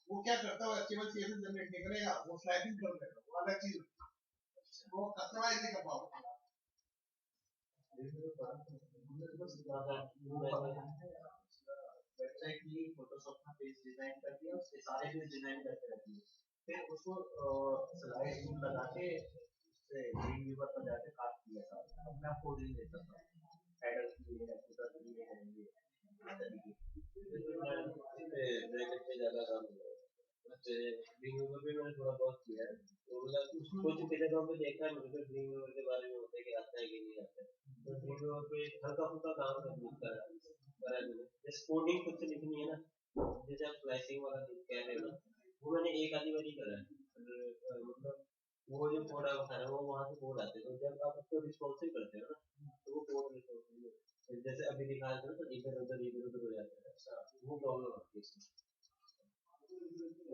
वो क्या करता है, वो HTML CSS जनरेट नहीं करेगा, वो स्लाइसिंग कर देगा, वो अलग चीज है, वो कस्टमाइज नहीं कर पाओगे। वेबसाइट की फोटोशॉप में पेज डिजाइन कर दिया, उसके सारे पेज डिजाइन करके रख दिए, फिर उसको स्लाइड टूल लगा के उससे ग्रीन व्यूवर पर जाके काट दिया सारा। अब मैं आपको कोडिंग देता हूँ, हेडर के लिए फुटर के लिए है ये ब्रैकेट पे ज्यादा काम हुआ है, ग्रीन व्यूवर पे मैंने थोड़ा बहुत किया है, तो मतलब कुछ जगहों पे देखा है मुझे ग्रीन व्यूवर के बारे में होता है कि आता है कि नहीं आता है, तो ग्रीन व्यूवर पे हल्का फुल्का काम कर करा है मैंने। जैसे कोडिंग खुद से लिखनी है ना, जैसे आप स्लाइसिंग वाला कह रहे हो ना, वो मैंने एक आधी बार ही करा है, मतलब वो जो कोड आप बता रहे हो वो वहाँ से कोड आते हैं, तो जब आप उसको रिस्पॉन्सिव करते हो ना, तो वो कोड रिस्पॉन्सिव जैसे अभी दिखा रहे थे ना, इधर उधर हो जाता है, अच्छा वो प्रॉब्लम आती है इसमें।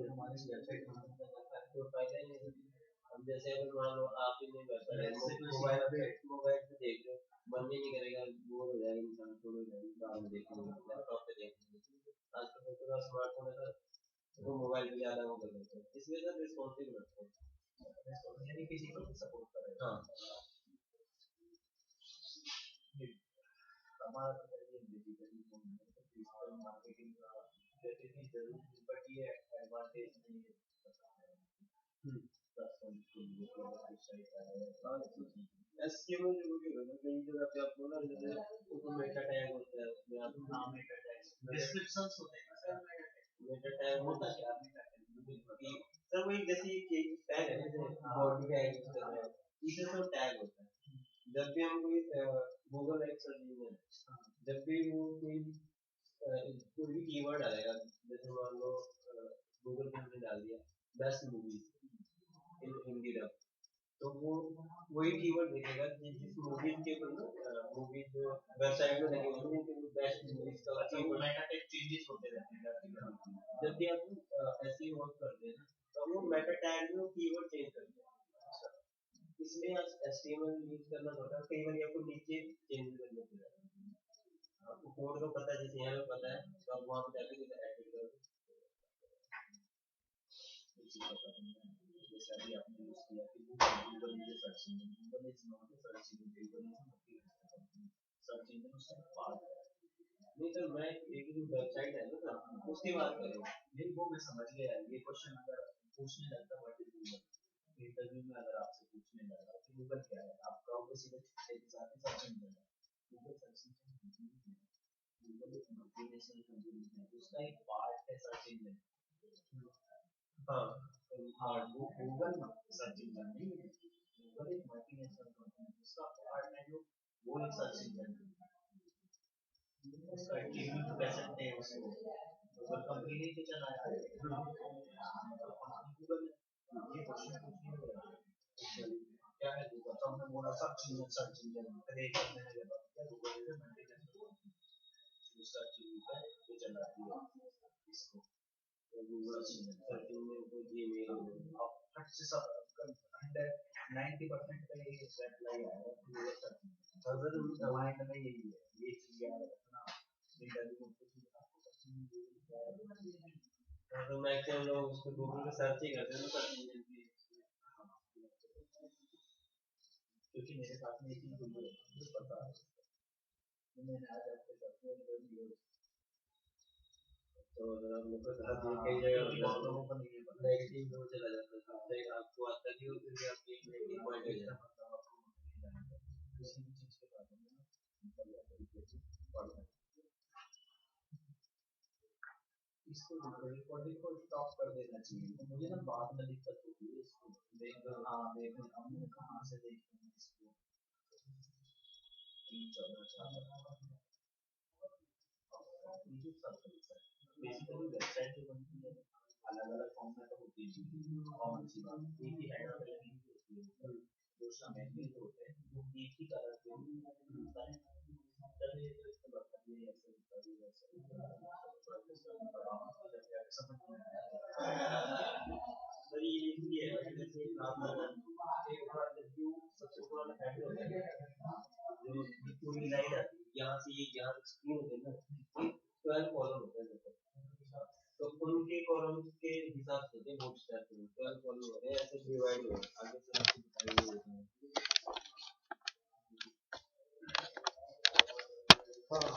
हमारी वेबसाइट तो फायदा ही नहीं। हम जैसे अगर मान लो आप ही नहीं मोबाइल पे देख रहे हो, मन ही नहीं करेगा, बोर हो जाएगा इंसान, थोड़ी बाद में देखेंगे, लैपटॉप पे देखेंगे, आजकल तो स्मार्टफोन है तो मोबाइल पे ज्यादा वो कर लेते हैं, इसलिए सर रिस्पॉन्सिव रखते हैं, यानी किसी को सपोर्ट करें। हाँ हमारा तो ये डिजिटल मार्केटिंग का जरूरी जरूरी, बट ये एडवांटेज नहीं है, एसक्यूएल जरूरी है, कई जगह पे आपको ना ऊपर मेटा टैग होता है, उसमें आप नाम मेटा टैग डिस्क्रिप्शंस होते हैं ना सर, मेटा टैग होता है क्या सर, वही जैसे ये टैग है जैसे बॉडी टैग यूज कर रहे हैं, इसे तो टैग होता है। जब भी हम कोई गूगल एक्स सर्च में जब भी वो कोई भी कीवर्ड आएगा, जैसे मान लो गूगल पे हमने डाल दिया बेस्ट मूवीज इन हिंदी डब, तो वो वही कीवर्ड देखेगा जिस मूवीज के ऊपर ना मूवीज वेबसाइट में लगे होंगे कि बेस्ट मूवीज का कीवर्ड मेटा टैग चेंजेस होते रहते हैं, जब भी आप ऐसे वर्क करते हैं तो वो मेटा टैग में कीवर्ड चेंज करते हैं, इसलिए एचटीएमएल यूज करना पड़ता है, कई बार आपको नीचे चेंज करना पड़ता है, आपको कोड तो पता है, जैसे यहाँ पे पता है तो आप वहाँ पे जाके जैसे एडिट कर दो, जैसे अभी आपने यूज किया कि गूगल मुझे search engine, Google is not a search engine, Google is not a search engine, उसका पार्ट है। नहीं सर, मैं एक जो वेबसाइट है ना उसकी बात कर रहा हूँ, नहीं वो मैं समझ गया, ये क्वेश्चन अगर पूछने लगता व्हाट इज गूगल, इंटरव्यू में अगर आपसे पूछने लगा कि गूगल क्या है, आप कहोगे सीधे के साथ ही सर्च इंजन है। गूगल सर्च इंजन नहीं है, गूगल एक मल्टीनेशनल कंपनी है, उसका एक पार्ट है सर्च इंजन। हाँ, गूगल सर्च इंजन नहीं है, गूगल एक मल्टीनेशनल कंपनी है, उसका पार्ट है जो वो एक सर्च इंजन है, उसका टीम कह सकते हैं उसको। गूगल कंपनी नहीं तो चलाया है, गूगल ये क्वेश्चन पूछने लगा क्या है गूगल, तो हमने बोला सर्च इंजन करेक्ट करने लगा क्या गूगल है मल्टीनेशनल सर्च इंजन जो चलाती है इसको गूगल सर्च इंजन को जीमेल अब 90% का ये रिप्लाई आया है गूगल सर्च अगर माइंड में यही है ये चीज याद रखना इंटरव्यू में तो मैक्सिमम लोग उसको गूगल पे सर्च ही करते हैं सर्च इंजन की, क्योंकि मेरे साथ में एक चीज हुई है मुझे पता है, मैंने आज आपके साथ में इंटरव्यू तो हम लोग का कई जगह बहुत लोगों को नहीं पता नेगेटिव में चला जाता था, लाइक आपको आता कि वो फिर आपकी नेगेटिव पॉइंट है मतलब आपको किसी भी चीज के बारे में मतलब तरीके से पढ़ना इसको रिकॉर्डिंग को स्टॉप कर देना चाहिए। तो मुझे ना बाद में दिक्कत होती है इसको देख हमने कहाँ से देखते हैं इसको 3-14 बेसिकली वेबसाइट जो बनती है अलग अलग फॉर्मेट होती है और सी बात एक ही हेडर पे लिंक होती है दूसरा मैनुअल जो होता है वो एक ही कलर पे होता है जब ये तो इसको बताइए ऐसे करिए वैसे समझ में आया सर ये इसलिए है जैसे आप एक बार रिव्यू सबसे पुराना हेड होता है जो पूरी लाइन आती है यहाँ से ये यहाँ स्क्रीन होती है ना 12 कॉलम होते हैं तो उनके कॉलम के हिसाब से बोर्ड स्टैक 12 कॉलम होते हैं ऐसे डिवाइड हो आगे से बताइए हाँ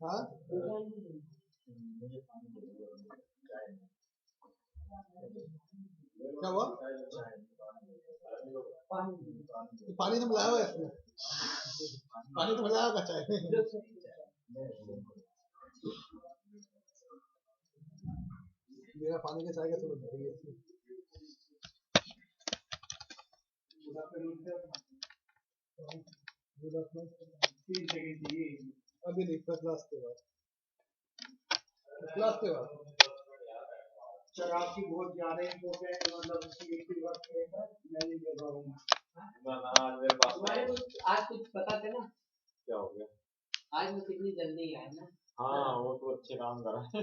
हाँ क्या हुआ पानी तो मिलाया हुआ है इसमें पानी तो मिलाया होगा चाय में मेरा पानी का चाय का थोड़ा है अभी नहीं क्लास के बाद शराब की बहुत ज्यादा इम्पोर्टेंट मतलब मैं नहीं दे पाऊंगा आज कुछ पता था ना क्या हो गया आज मैं कितनी जल्दी आया ना हाँ वो तो अच्छे काम कर रहा है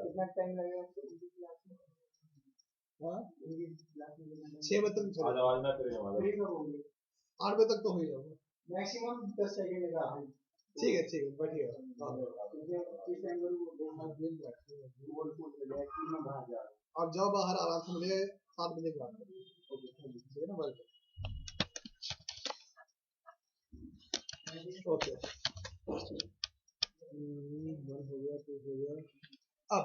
कितना टाइम लगेगा 6 बजे तक आज आवाज ना करें हमारे 8 बजे तक तो हो ही जाएगा मैक्सिमम 10 सेकंड का ठीक है बढ़िया आप जाओ बाहर आराम से मिले 7 बजे के बाद ठीक है ना ओके हो गया अब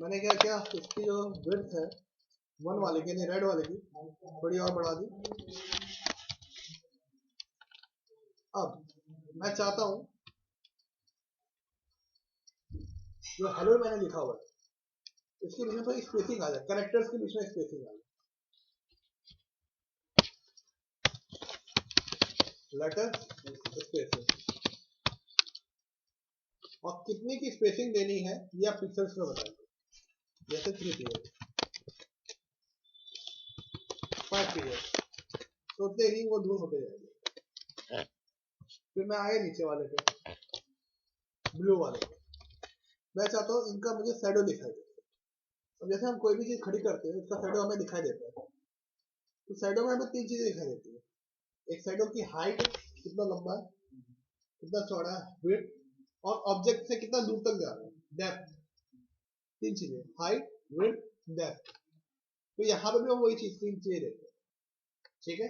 मैंने क्या किया इसकी जो विड्थ है 1 वाले की रेड वाले की थोड़ी और बढ़ा दी। अब मैं चाहता हूं जो हेलो मैंने लिखा हुआ है इसके बीच में थोड़ी स्पेसिंग आ जाए, कैरेक्टर्स के बीच में स्पेसिंग आ जाए, लेटर स्पेसिंग, और कितनी की स्पेसिंग देनी है ये आप पिक्सेल्स में बताएंगे। जैसे 3 पीरियड 5 पीरियड सोचते ही वो दूर होते जाएंगे। फिर मैं आया नीचे वाले पे ब्लू वाले पे, मैं चाहता हूँ इनका मुझे शैडो दिखाई दे, अब जैसे हम कोई भी चीज खड़ी करते हैं उसका शैडो हमें दिखाई देता है, तो शैडो में हमें तीन चीजें दिखाई देती है। एक शैडो की हाइट, कितना लंबा है, कितना चौड़ा है, विड्थ, और ऑब्जेक्ट से कितना दूर तक जा रहा है, डेप्थ। तीन चीजें, हाइट, विड्थ, डेप्थ। तो यहाँ पे भी हम वही चीज तीन चीजें देते हैं, ठीक है।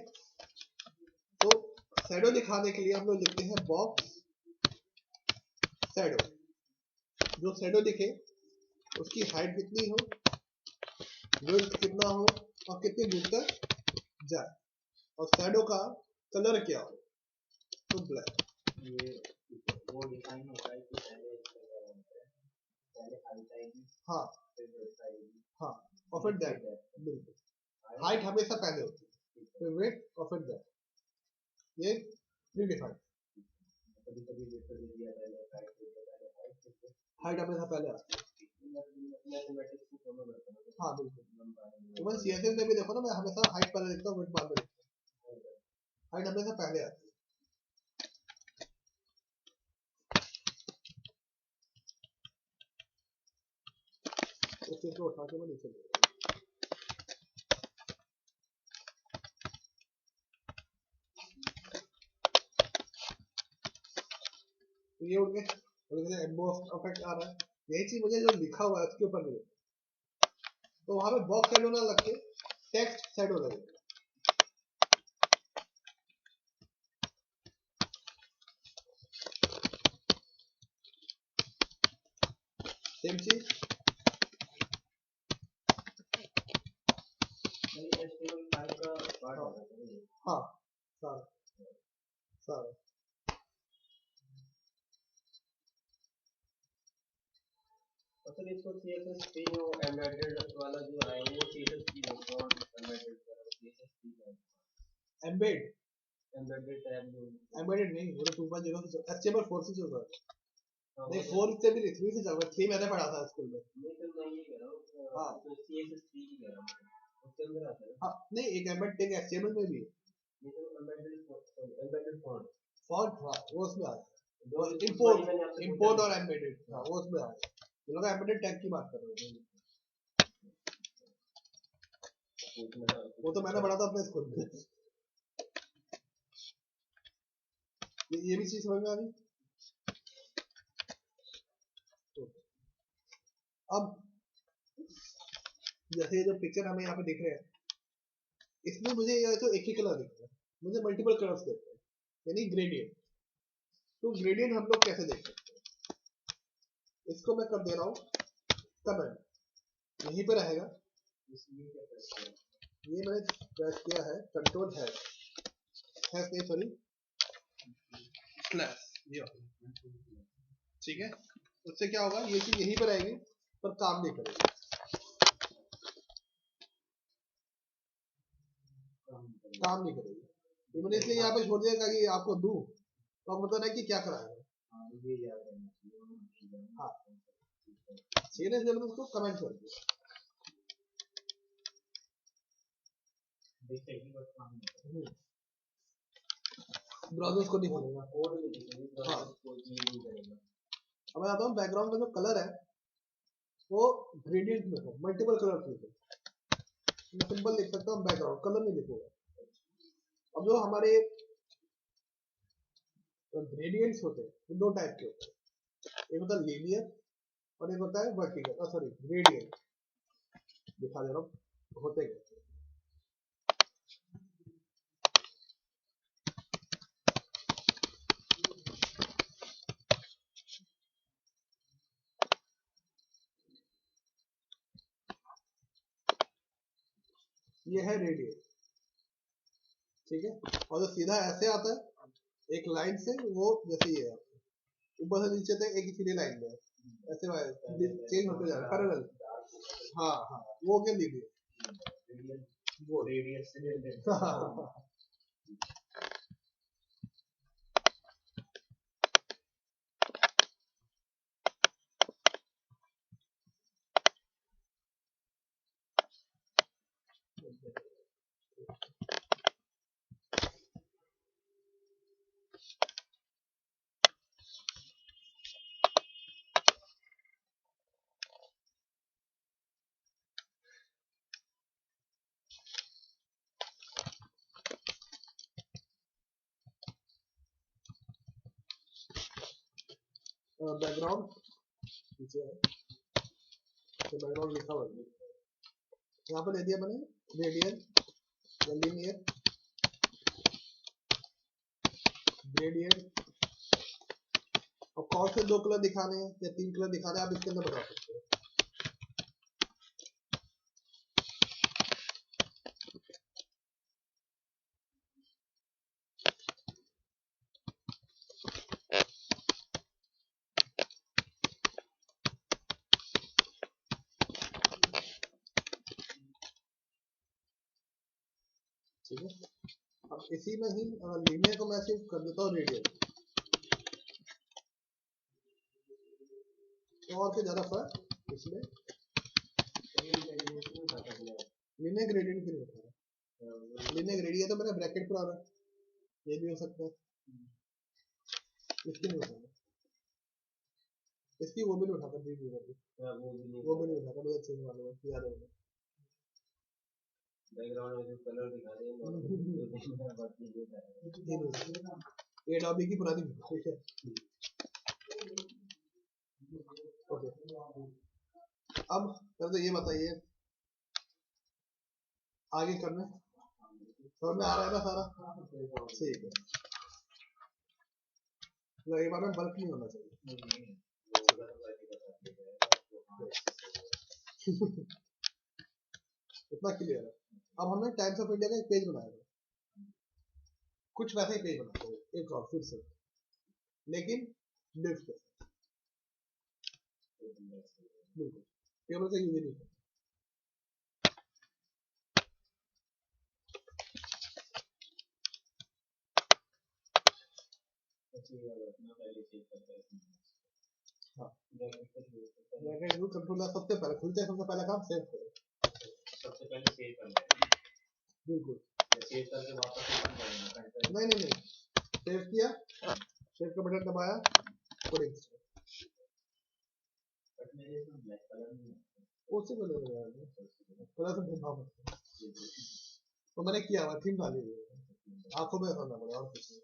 तो शैडो दिखाने के लिए हम लोग लिखते हैं बॉक्स शैडो। जो शैडो दिखे उसकी हाइट कितनी हो, विड्थ कितना हो, और कितनी दूर तक जाए, और शैडो का कलर क्या हो, तो ब्लैक। ये वो डिफाइन होता है कि पहले हाइट आएगी, हाँ फिर विड्थ आएगी, हाँ, और फिर डेप्थ। बिल्कुल, हाइट हमेशा पहले होती है, फिर विड्थ और फिर डेप्थ, ये प्री डिफाइंड। कभी कभी विड्थ दे दिया पहले हाइट, फिर पहले हाइट, हाइट हमेशा पहले आती है। मैथमेटिक्स को फॉलो करता हूँ। हाँ बिल्कुल, इवन सीएसएस में भी देखो ना, मैं हमेशा हाइट पहले लिखता हूँ, विड्थ बाद में लिखता हूँ, हाइट हमेशा पहले आती है। इस चीज को उठा के मैं नीचे ले तो ये उठ गए, और जैसे एम्बोस इफेक्ट आ रहा है, यही चीज मुझे जो लिखा हुआ है उसके ऊपर मिले, तो वहां पे बॉक्स शैडो ना लग के टेक्स्ट शैडो लगे। सेम चीज हाँ, सारा सारा मतलब इसको CSS3 और एम्बेडेड वाला जो है वो CSS3 और एम्बेडेड वाला CSS3 है। एम्बेडेड टैब जो एम्बेडेड नहीं, वो तो 2.0 से HTML4 से चल रहा है। नहीं, वो 4 से भी नहीं, 3 से चल रहा है। 3 मैंने पढ़ा था स्कूल में। नहीं तो मैं ये कह रहा हूँ हाँ तो CSS3 की कह रहा हूँ उसके अंदर आता है। हाँ, नहीं, एक एम्बेडेड HTML में भी है, ये तो एम्बेडेड फॉन्ट फॉन्ट, हाँ वो उसमें आता है। जो इंपोर्ट और एम्बेडेड, हाँ वो उसमें आता है। ये लोग एम्बेडेड टैग की बात कर रहे हैं, वो तो मैंने पढ़ा था अपने स्कूल में। ये भी चीज समझ में आ रही। अब जैसे ये जो पिक्चर हमें यहाँ पे दिख रहे हैं, इसमें मुझे ये तो एक ही कलर दिख रहा है, मुझे मल्टीपल कलर्स दिख रहे हैं, यानी ग्रेडियंट। तो ग्रेडियंट हम लोग कैसे देख सकते हैं, इसको मैं कर दे रहा हूँ कमेंट, यहीं पे रहेगा। ये मैंने प्रेस किया है, कंट्रोल है नहीं सॉरी स्लैश, ये ठीक है। उससे क्या होगा, ये चीज यहीं पे रहेगी पर काम नहीं करेगी, काम नहीं करेगी। ये मैंने इसलिए यहाँ पे छोड़ दिया ताकि आपको दूं, तो आप पता नहीं कि क्या कराया है। हाँ, सीरियस लेवल उसको कमेंट कर दिया। ब्राउज़र्स को नहीं खोलेगा, हाँ। अब मैं आता हूँ, बैकग्राउंड का जो कलर है वो ग्रेडियंट में है, मल्टीपल कलर में है। मैं सिंपल लिख सकता हूँ बैकग्राउंड, कलर नहीं लिखूंगा। अब जो हमारे ग्रेडियंट्स होते हैं वो दो टाइप के होते हैं, एक होता है लीनियर और एक होता है वर्टिकल, सॉरी ग्रेडियंट। दिखा दे रहा हूँ होते हैं। ये है रेडियस, ठीक है। और जो सीधा ऐसे आता है एक लाइन से, वो जैसे ये है ऊपर से नीचे तक एक ही सीधी लाइन में है, ऐसे चेंज होते जा रहा है पैरेलल। हाँ हाँ, वो क्या लीजिए, वो रेडियस बैकग्राउंड पीछे है, तो बैकग्राउंड लिखा हुआ है यहाँ पर दे दिया मैंने रेडियल या लीनियर ग्रेडियंट। और कौन से 2 कलर दिखाने हैं या 3 कलर दिखाने हैं आप इसके अंदर बता सकते हो। ठीक है, अब इसी में ही लीनियर को मैं सिर्फ कर देता हूँ रेडियल, तो और फिर ज्यादा फर्क इसमें लीनियर ग्रेडियंट के लिए होता है। लीनियर ग्रेडियंट तो मेरा ब्रैकेट पर आ रहा है, ये भी हो सकता है, इसकी नहीं उठाना, इसकी वो भी नहीं उठाता, वो भी नहीं उठाता, मुझे अच्छे से मालूम है, याद होगा। बैकग्राउंड में जो कलर दिखा रहे हैं एडोबी की पुरानी ठीक है। ओके, अब तो ये बताइए आगे करना समझ में आ रहा है ना सारा? ठीक है, तो एक बार में बल्क नहीं होना चाहिए। इतना क्लियर है। अब हमने टाइम्स ऑफ इंडिया का एक पेज बनाया था, कुछ वैसा ही पेज बनाते हैं एक और फिर से, लेकिन डिफ के बिल्कुल टेबल का यूज नहीं करते। हाँ, ब्रैकेट यूज कंट्रोल सबसे पहले खुलते हैं, सबसे पहले काम सेव करो, सबसे पहले सेव करना है। बिल्कुल सेव करके वापस नहीं सेव किया, सेव का बटन दबाया, कोडिंग उससे पहले कलर से भेदभाव करते हैं, तो मैंने किया हुआ थीम डाली हुई है, आंखों में करना पड़ेगा और कुछ नहीं।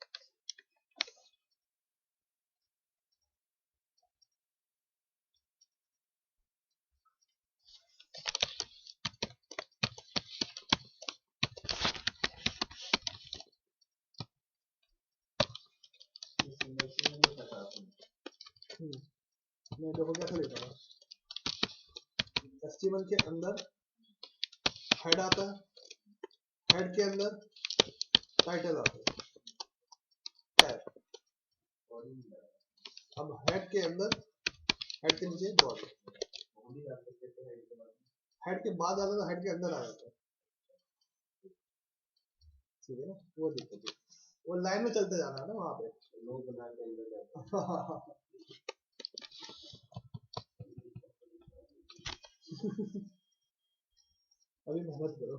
मैं देखो कैसे लेता हूँ, HTML के अंदर हेड आता है, हेड के अंदर टाइटल आता है, टैग, अब हेड के अंदर, हेड के नीचे बॉडी, हेड के बाद आता है, हेड के अंदर आ जाता है, ठीक है ना? वो दिक्कत है, वो लाइन में चलते जाना है ना वहाँ पे, लोग बना के अंदर जाते अभी मेहनत करो,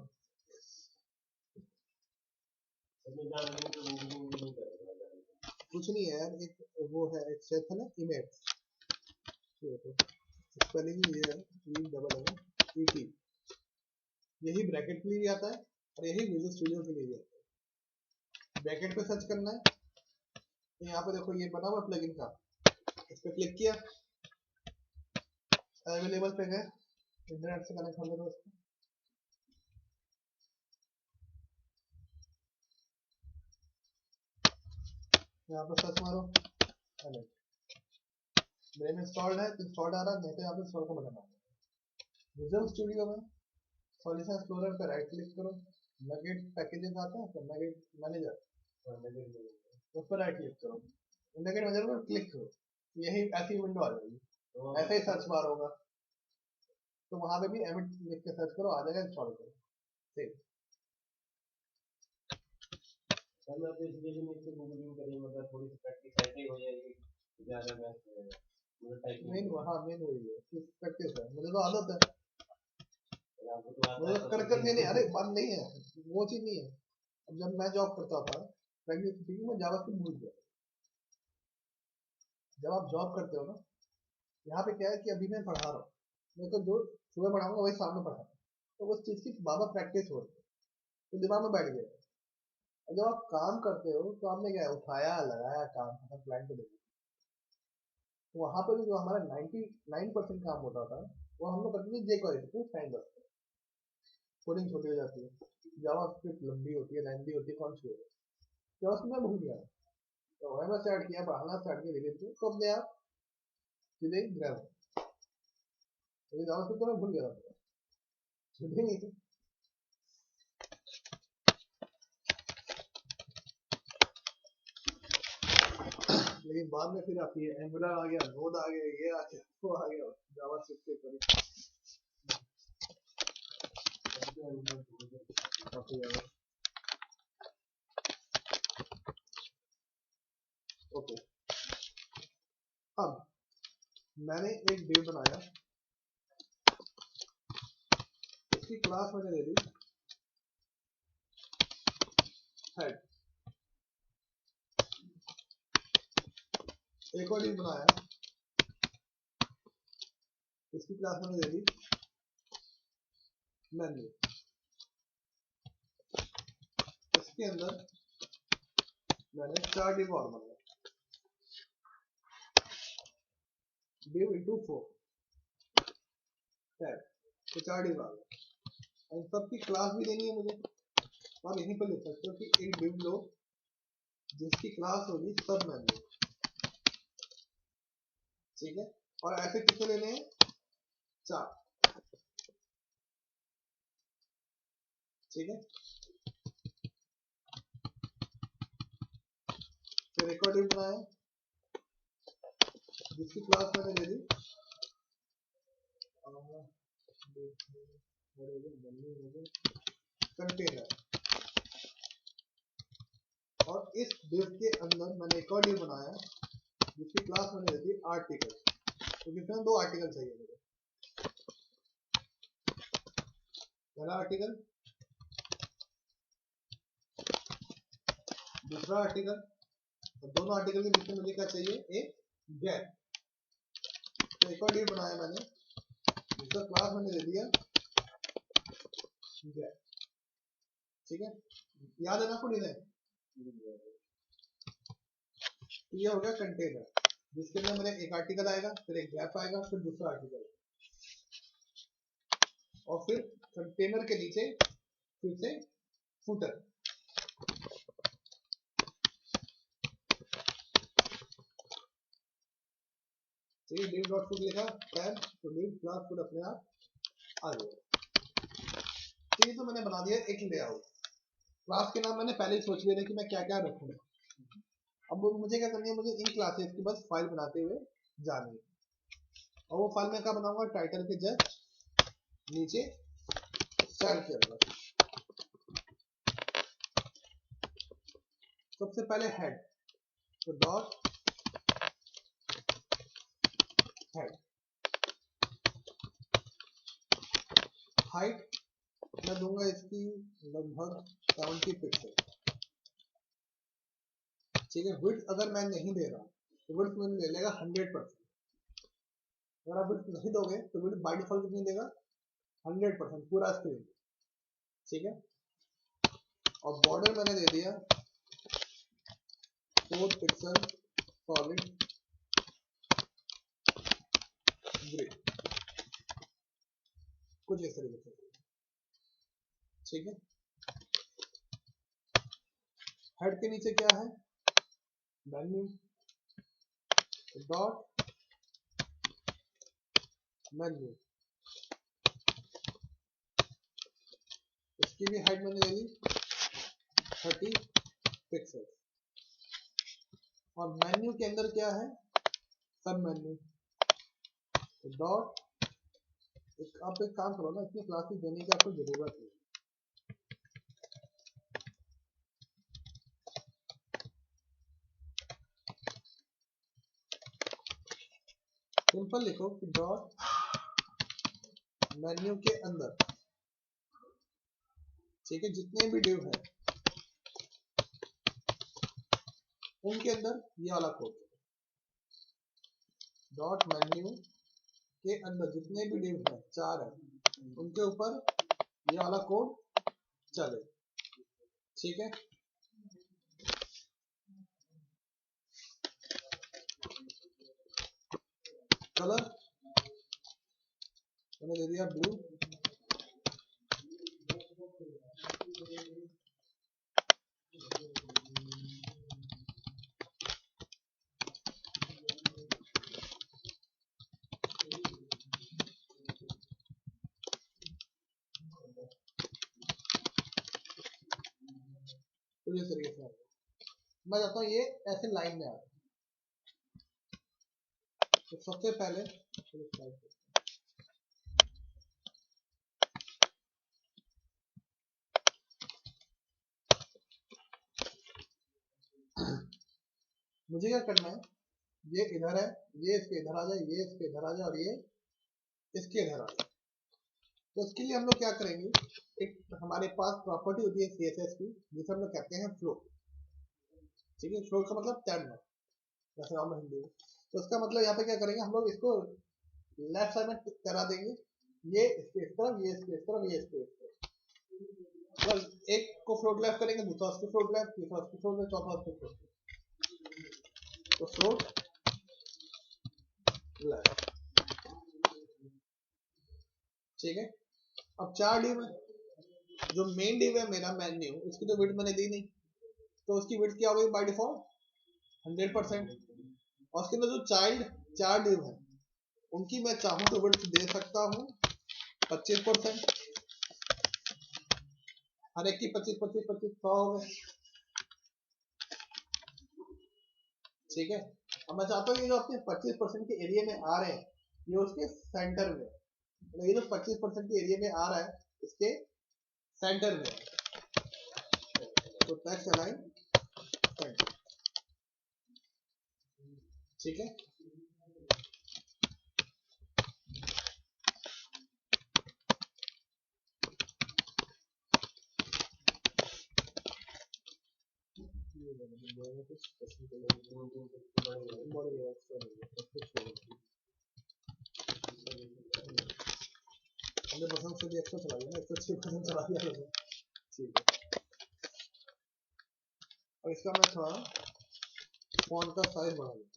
कुछ नहीं है यार, एक वो है एक सेट है ना इमेज, स्पेलिंग ये है ई डबल है ईटी, यही ब्रैकेट के लिए भी आता है और यही विजुअल स्टूडियो के लिए भी आता है। ब्रैकेट पे सर्च करना है, तो यहाँ पे देखो ये बना हुआ प्लगइन का, इस पे क्लिक किया, अवेलेबल पे गए, इंटरनेट से कनेक्ट होने दो इसको, यहाँ पे सर्च मारो, मेरे में इंस्टॉल्ड है तो इंस्टॉल्ड आ रहा है, नहीं तो यहाँ पे इंस्टॉल का बटन आ रहा है। विजुअल स्टूडियो में सॉल्यूशन एक्सप्लोरर पे राइट क्लिक करो, नगेट पैकेजेस आता है, नगेट मैनेजर, उस पर राइट क्लिक करो, नगेट मैनेजर पर क्लिक करो, यही ऐसी विंडो आ जाएगी, ऐसे ही सर्च बार होगा, तो वहां पे भी एमिट लिख के सर्च करो, आ जाएगा, इंस्टॉल करो, ठीक। सर मैं तो इसलिए भी इसको गूगलिंग करी, मतलब थोड़ी सी प्रैक्टिस ऐसे ही हो जाएगी, ज़्यादा बेस्ट रहेगा। मुझे टाइपिंग मेन हाँ मेन वही है, प्रैक्टिस है, मुझे तो आदत है, मुझे कर करके नहीं, अरे बात नहीं है, वो चीज नहीं है। अब जब मैं जॉब करता था प्रैक्टिस में जावास्क्रिप्ट भूल गया, जब आप जॉब करते हो ना, यहाँ पे क्या है कि अभी मैं पढ़ा रहा हूँ, मैं तो जो सुबह पढ़ाऊंगा वही सामने पढ़ाऊंगा, तो उस चीज की बाबा प्रैक्टिस हो रही है, तो दिमाग में बैठ गया। और जब आप काम करते हो तो आपने क्या उठाया लगाया काम खत्म, क्लाइंट को दे दिया, वहां पर जो हमारा 99% काम होता था वो हम लोग करते थे jQuery पे टाइम बचता है, कोडिंग छोटी हो जाती है, जावास्क्रिप्ट लंबी होती है, लेंथी होती है, कौन सी होती है, जावास्क्रिप्ट मैं भूल गया, तो मैं स्टार्ट किया, पढ़ाना स्टार्ट किया धीरे धीरे, तो अपने आप सीधे ग्रामर, तो जावास्क्रिप्ट तो मैं भूल गया था, छूट ही नहीं थी। लेकिन बाद में फिर आपकी एंगुलर आ गया, नोड आ गया, ये आ गया, वो आ गया, जावास्क्रिप्ट के ऊपर काफी ज्यादा। ओके, अब मैंने एक div बनाया, इसकी क्लास मैंने दे दी हेड, एक और div बनाया, इसकी क्लास मैंने दे दी मेन्यू, इसके अंदर मैंने 4 div और बनाया, div into 4 टैग, तो 4 div आ गए, और सबकी क्लास भी देनी है मुझे, और यहीं पर लिख सकते हो कि एक div लो जिसकी क्लास होगी सब मेन्यू, ठीक है, और ऐसे कितने लेने हैं, 4, ठीक है। फिर एक और div बनाया जिसकी क्लास मैंने दे दी कंटेनर, और इस div के अंदर मैंने एक और div बनाया जिसकी क्लास मैंने दे दी आर्टिकल, तो कितने 2 आर्टिकल चाहिए मुझे, पहला आर्टिकल, दूसरा आर्टिकल, और दोनों आर्टिकल के बीच में मुझे क्या चाहिए, एक गैप, तो एक और div बनाया मैंने जिसका क्लास मैंने दे दिया गैप, ठीक है, याद है ना आपको डिजाइन, ये हो गया कंटेनर जिसके अंदर मैंने एक आर्टिकल आएगा, फिर एक गैप आएगा, फिर दूसरा आर्टिकल, और फिर कंटेनर के नीचे फिर से फुटर, ठीक है, div डॉट फुट लिखा टैब, तो div क्लास फुट अपने आप आ गया, ठीक है। तो मैंने बना दिया एक लेआउट, क्लास के नाम मैंने पहले ही सोच लिया था कि मैं क्या क्या रखूंगा, अब मुझे क्या करनी है, मुझे इन क्लासेस की बस फाइल बनाते हुए जानी है, और वो फाइल मैं क्या बनाऊंगा, टाइटल के जस्ट नीचे स्टाइल के अंदर, सबसे पहले हेड, तो डॉट हेड, हाइट मैं दूंगा इसकी लगभग 70 पिक्सल, ठीक है। विड्थ अगर मैं नहीं दे रहा तो विड्थ मैंने ले लेगा 100%, अगर आप विड्थ नहीं दोगे तो विड्थ बाय डिफॉल्ट कितनी देगा, 100% पूरा स्क्रीन, ठीक है। और बॉर्डर मैंने दे दिया 4 पिक्सल सॉलिड ग्रे, कुछ इस तरीके से, ठीक है। हेड के नीचे क्या है, मेन्यू डॉट मेन्यू, इसकी भी हाइट मैंने ले ली 30 पिक्सल, और मेन्यू के अंदर क्या है, सब मेन्यू, डॉट आप एक काम करो ना, इतनी क्लासेस देने की आपको जरूरत नहीं, सिंपल लिखो कि डॉट मेन्यू के अंदर, ठीक है, जितने भी div है उनके अंदर ये वाला कोड, डॉट मेन्यू के अंदर जितने भी div है 4 है, उनके ऊपर ये वाला कोड चले, ठीक है। कलर मैंने दे दिया ब्लू, तो इस तरीके से मैं चाहता हूँ ये ऐसे लाइन में आ जाए। तो सबसे पहले मुझे क्या करना है, ये इधर है, ये इसके इधर आ जाए, ये इसके इधर आ जाए और ये इसके इधर आ जाए। तो इसके लिए हम लोग क्या करेंगे, एक हमारे पास प्रॉपर्टी होती है CSS की जिसे हम लोग कहते हैं फ्लो। ठीक है, फ्लो का मतलब तैरना, वैसे नॉर्मल हिंदी में। तो इसका मतलब यहाँ पे क्या करेंगे, हम लोग इसको लेफ्ट साइड में करा देंगे, ये इसके इस तरफ, ये इसके इस तरफ, ये इसके इस तरफ। तो एक को फ्लोट लेफ्ट करेंगे, दूसरा उसको फ्लोट लेफ्ट, तीसरा उसको फ्लोट लेफ्ट, चौथा उसको फ्लोट लेफ्ट। तो फ्लोट लेफ्ट। ठीक है, अब 4 डिव है, जो मेन डिव है मेरा मेन्यू, इसकी तो विड्थ मैंने दी नहीं, तो उसकी विड्थ क्या हो गई बाय डिफॉल्ट 100%। और उसके अंदर जो चाइल्ड 4 डिव है उनकी मैं चाहूँ तो विड्थ दे सकता हूँ 25%, हर एक की 25 25 25 100 हो गए। ठीक है, अब मैं चाहता हूँ ये जो अपने 25% के एरिया में आ रहे हैं ये उसके सेंटर में, मतलब ये जो 25% के एरिया में आ रहा है इसके सेंटर में, तो टेक्स्ट अलाइन सेंटर। ठीक है, हमने पसंद से भी 100 चला दिया ना, 106% चला दिया। ठीक है, और इसका मैं थोड़ा फॉन्ट का साइज बढ़ा देता हूँ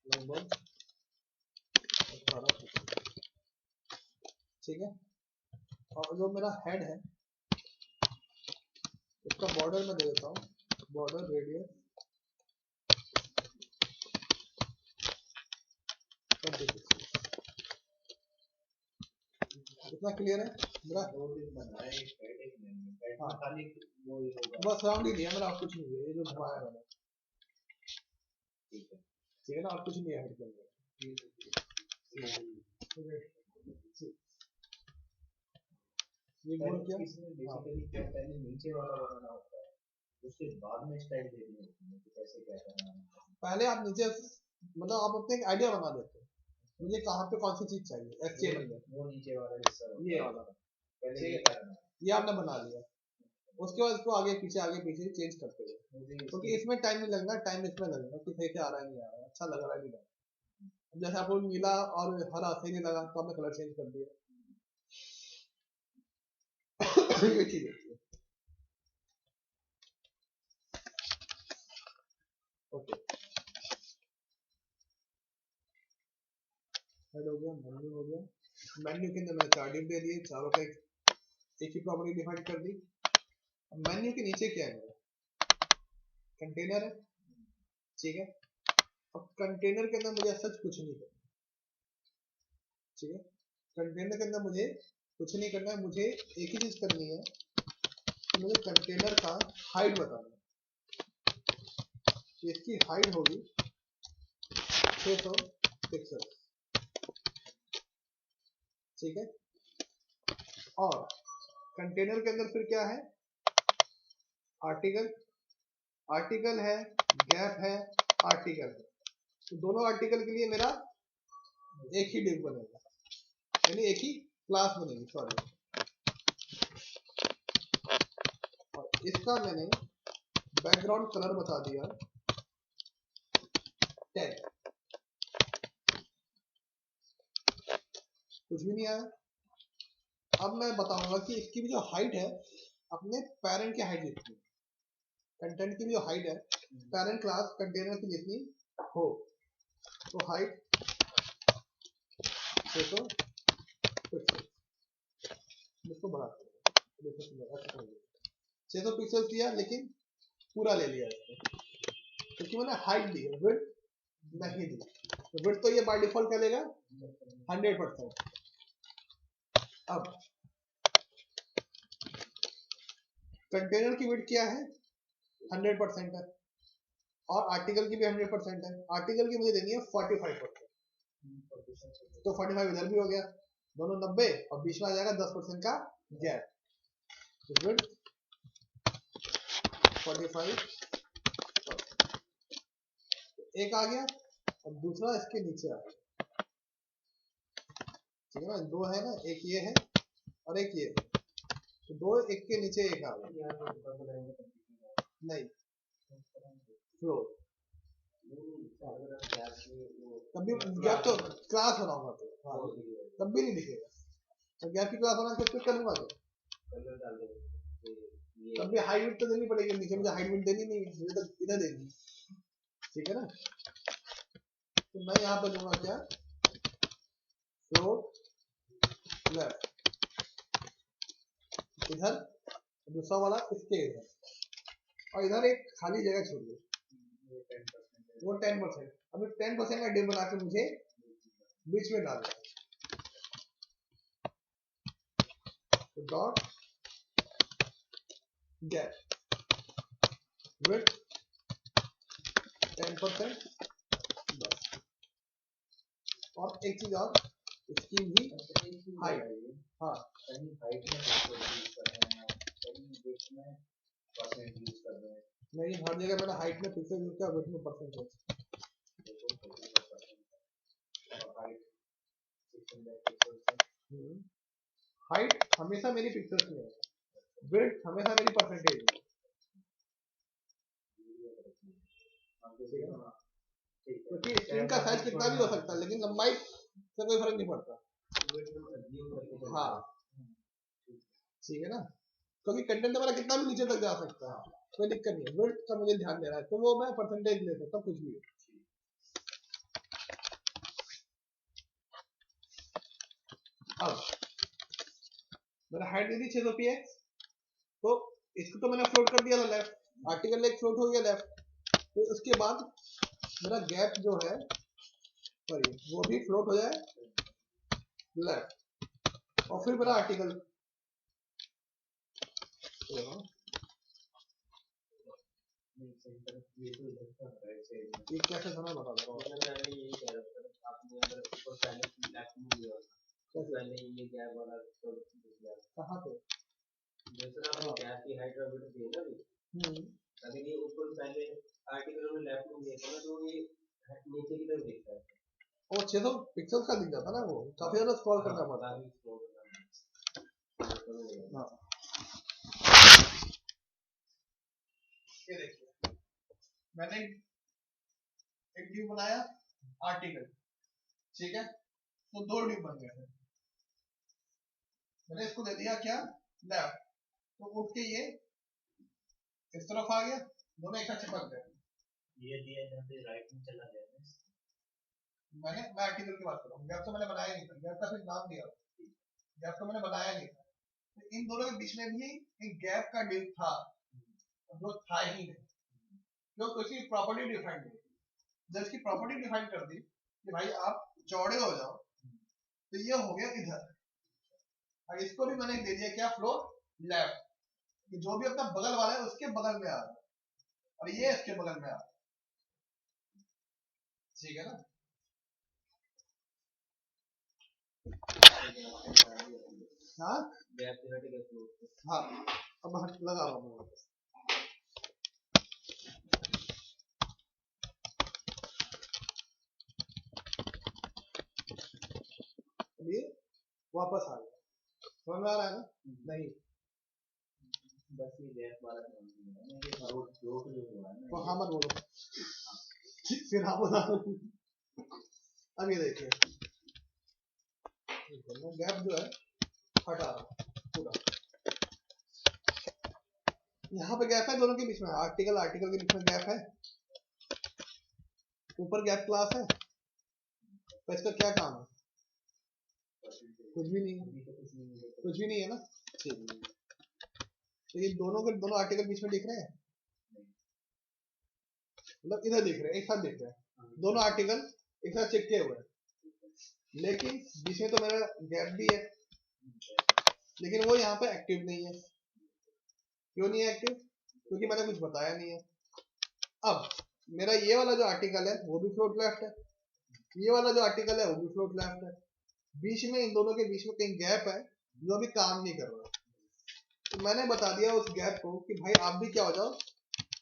लगभग 18%। ठीक है, और जो मेरा हेड है इसका बॉर्डर में दे देता हूँ, बॉर्डर रेडियस 26। इतना क्लियर है मेरा? हाँ, बस राउंड ही नहीं है मेरा, कुछ नहीं है, ये जो घुमाया मैंने। ठीक है ना, और कुछ नहीं है हेड के अंदर। ये बोल क्या, इसमें बेसिकली क्या पहले नीचे वाला बनाना होता है, उसके बाद में स्टाइल देनी होती है कि कैसे क्या करना है। पहले आप नीचे मतलब आप अपने एक आइडिया बना देते हैं मुझे कहाँ पे कौन सी चीज चाहिए, HTML में वो नीचे वाला हिस्सा ये वाला पहले ये करना है, ये आपने बना लिया। उसके बाद इसको आगे पीछे चेंज करते हुए, क्योंकि इसमें टाइम नहीं लगना, टाइम इसमें लगेगा कि सही से आ रहा है नहीं आ रहा है, अच्छा लग रहा है नहीं लग रहा। जैसे आपको नीला और हरा सही नहीं लगा तो आपने कलर चेंज कर दिया। ये चीज होती है। ओके, हेड हो गया, मेन्यू हो गया। मेन्यू के अंदर मैंने 4 डिव दे दिए, चारों का एक ही प्रॉपर्टी डिफाइन कर दी। अब मेन्यू के नीचे क्या है मेरा, कंटेनर है। ठीक है, अब कंटेनर के अंदर मुझे सच कुछ नहीं करना। ठीक है, कंटेनर के अंदर मुझे कुछ नहीं करना है, मुझे एक ही चीज करनी है कि मुझे कंटेनर का हाइट बताना है। इसकी हाइट होगी 600 पिक्सल। ठीक है, और कंटेनर के अंदर फिर क्या है, आर्टिकल है, गैप है, आर्टिकल है। तो दोनों आर्टिकल के लिए मेरा एक ही डिव बनेगा, यानी एक ही क्लास बनेगी, सॉरी। और इसका मैंने बैकग्राउंड कलर बता दिया टैग, कुछ भी नहीं आया। अब मैं बताऊंगा कि इसकी भी जो हाइट है अपने पेरेंट की हाइट जितनी, कंटेंट की भी जो हाइट है पेरेंट क्लास कंटेनर की जितनी हो। तो हाइट 600 पिक्सल, इसको बढ़ाते हैं 600 पिक्सल दिया, लेकिन पूरा ले लिया इसको, क्योंकि मैंने हाइट दी है, विड्थ नहीं दी। तो विड्थ तो ये बाय डिफॉल्ट क्या लेगा 100%। अब कंटेनर की विड्थ क्या है 100% है, और आर्टिकल की भी 100% है। आर्टिकल की मुझे देनी है 45%, तो 45 इधर भी हो गया, दोनों 90, और बीच में आ जाएगा 10% का गैप। तो विड्थ 45 एक आ गया, और दूसरा इसके नीचे आ गया, ठीक है ना, दो है ना, एक ये है और एक ये है, तो दो एक के नीचे एक आ गया, नहीं फ्लोर, तब भी गैप तो क्लास होना होगा, तो हाँ, तब भी नहीं दिखेगा, तो गैप की क्लास होना किस पे करूंगा, तो तब भी हाइट विड्थ तो देनी पड़ेगी, नीचे मुझे हाइट विड्थ देनी नहीं है, मुझे तो इधर देनी, ठीक है ना। तो मैं यहाँ पे दूंगा क्या, फ्लोर लेफ्ट इधर, दूसरा वाला इसके इधर, और इधर एक खाली जगह छोड़ दो, वो 10%। अब 10% का डिव बना के मुझे बीच में डालना है, तो डॉट गैप विड्थ 10%, बस। और एक चीज और, इसकी भी हाइट, हाँ नहीं, हर जगह मैंने हाइट में पिक्सल यूज किया, विड्थ में परसेंटेज। हाइट हमेशा मेरी पिक्सल्स में है, विड्थ हमेशा मेरी परसेंटेज में, क्योंकि स्क्रीन का साइज कितना भी हो सकता है, लेकिन लंबाई से कोई फर्क नहीं पड़ता। हाँ ठीक है ना, क्योंकि कंटेंट हमारा कितना भी नीचे तक जा सकता है, कोई दिक्कत नहीं है। विड्थ का मुझे ध्यान देना है, तो वो मैं परसेंटेज ले सकता हूँ, कुछ भी। अब मैंने हाइट दे दी 600 px, तो इसको तो मैंने फ्लोट कर दिया था लेफ्ट, आर्टिकल एक फ्लोट हो गया लेफ्ट, तो उसके बाद मेरा गैप जो है सॉरी वो भी फ्लोट हो जाए लेफ्ट, और फिर मेरा आर्टिकल ये कैसे करना बता दो, कहाँ पे गैप की हाइट और विड्थ दी ना अभी, ये ऊपर पहले आर्टिकल में लेफ्ट में दिया था ना, तो ये नीचे की तरफ दिखता है, और 600 पिक्सेल्स का दिख जाता ना, वो काफी ज्यादा स्क्रॉल करना पड़ता है। ये देखिए मैंने एक ड्यू बनाया आर्टिकल, ठीक है, तो दो ड्यू बन गए थे, मैंने इसको दे दिया क्या लेफ्ट, तो उठ के ये इस तरफ आ गया, दोनों एक साथ चिपक गए, ये दिया इधर से राइट में चला गया। मैं आर्टिकल की बात कर रहा हूँ, गैप तो मैंने बनाया नहीं था, गैप का फिर नाम दिया, गैप तो मैंने बनाया नहीं था, तो इन दोनों के बीच में भी एक गैप का ड्यू था, जो था ही नहीं, क्यों, उसकी प्रॉपर्टी डिफाइन नहीं, जब इसकी प्रॉपर्टी डिफाइन कर दी कि भाई आप चौड़े हो जाओ, तो ये हो गया इधर, और इसको भी मैंने दे दिया क्या फ्लोर लेफ्ट, कि जो भी अपना बगल वाला है उसके बगल में आ रहा है, और ये इसके बगल में आ रहा है, ठीक है ना। हाँ हाँ, अब हट लगा रहा हूँ मैं, ये वापस आ गया, समझ में आ रहा है ना, नहीं बस ये गैप वाला जो हुआ है तो हाँ मत बोलो, फिर हाँ बोला। अब ये देखिए गैप जो है हटा रहा पूरा, यहाँ पे गैप है, दोनों के बीच में आर्टिकल के बीच में गैप है, ऊपर गैप क्लास है, तो इसका क्या काम है? कुछ भी नहीं है, कुछ भी नहीं है ना। ठीक, तो ये दोनों के दोनों आर्टिकल बीच में दिख रहे हैं, मतलब इधर दिख रहे हैं, एक साथ दिख रहे हैं, दोनों आर्टिकल एक साथ चिपके हुए हैं, लेकिन बीच में तो मेरा गैप भी है, लेकिन वो यहाँ पे एक्टिव नहीं है। क्यों नहीं है एक्टिव? क्योंकि मैंने कुछ बताया नहीं है। अब मेरा ये वाला जो आर्टिकल है वो भी फ्लोट लेफ्ट है, ये वाला जो आर्टिकल है वो भी फ्लोट लेफ्ट है, बीच में इन दोनों के बीच में कहीं गैप है जो अभी काम नहीं कर रहा। तो मैंने बता दिया उस गैप को कि भाई आप भी क्या हो जाओ,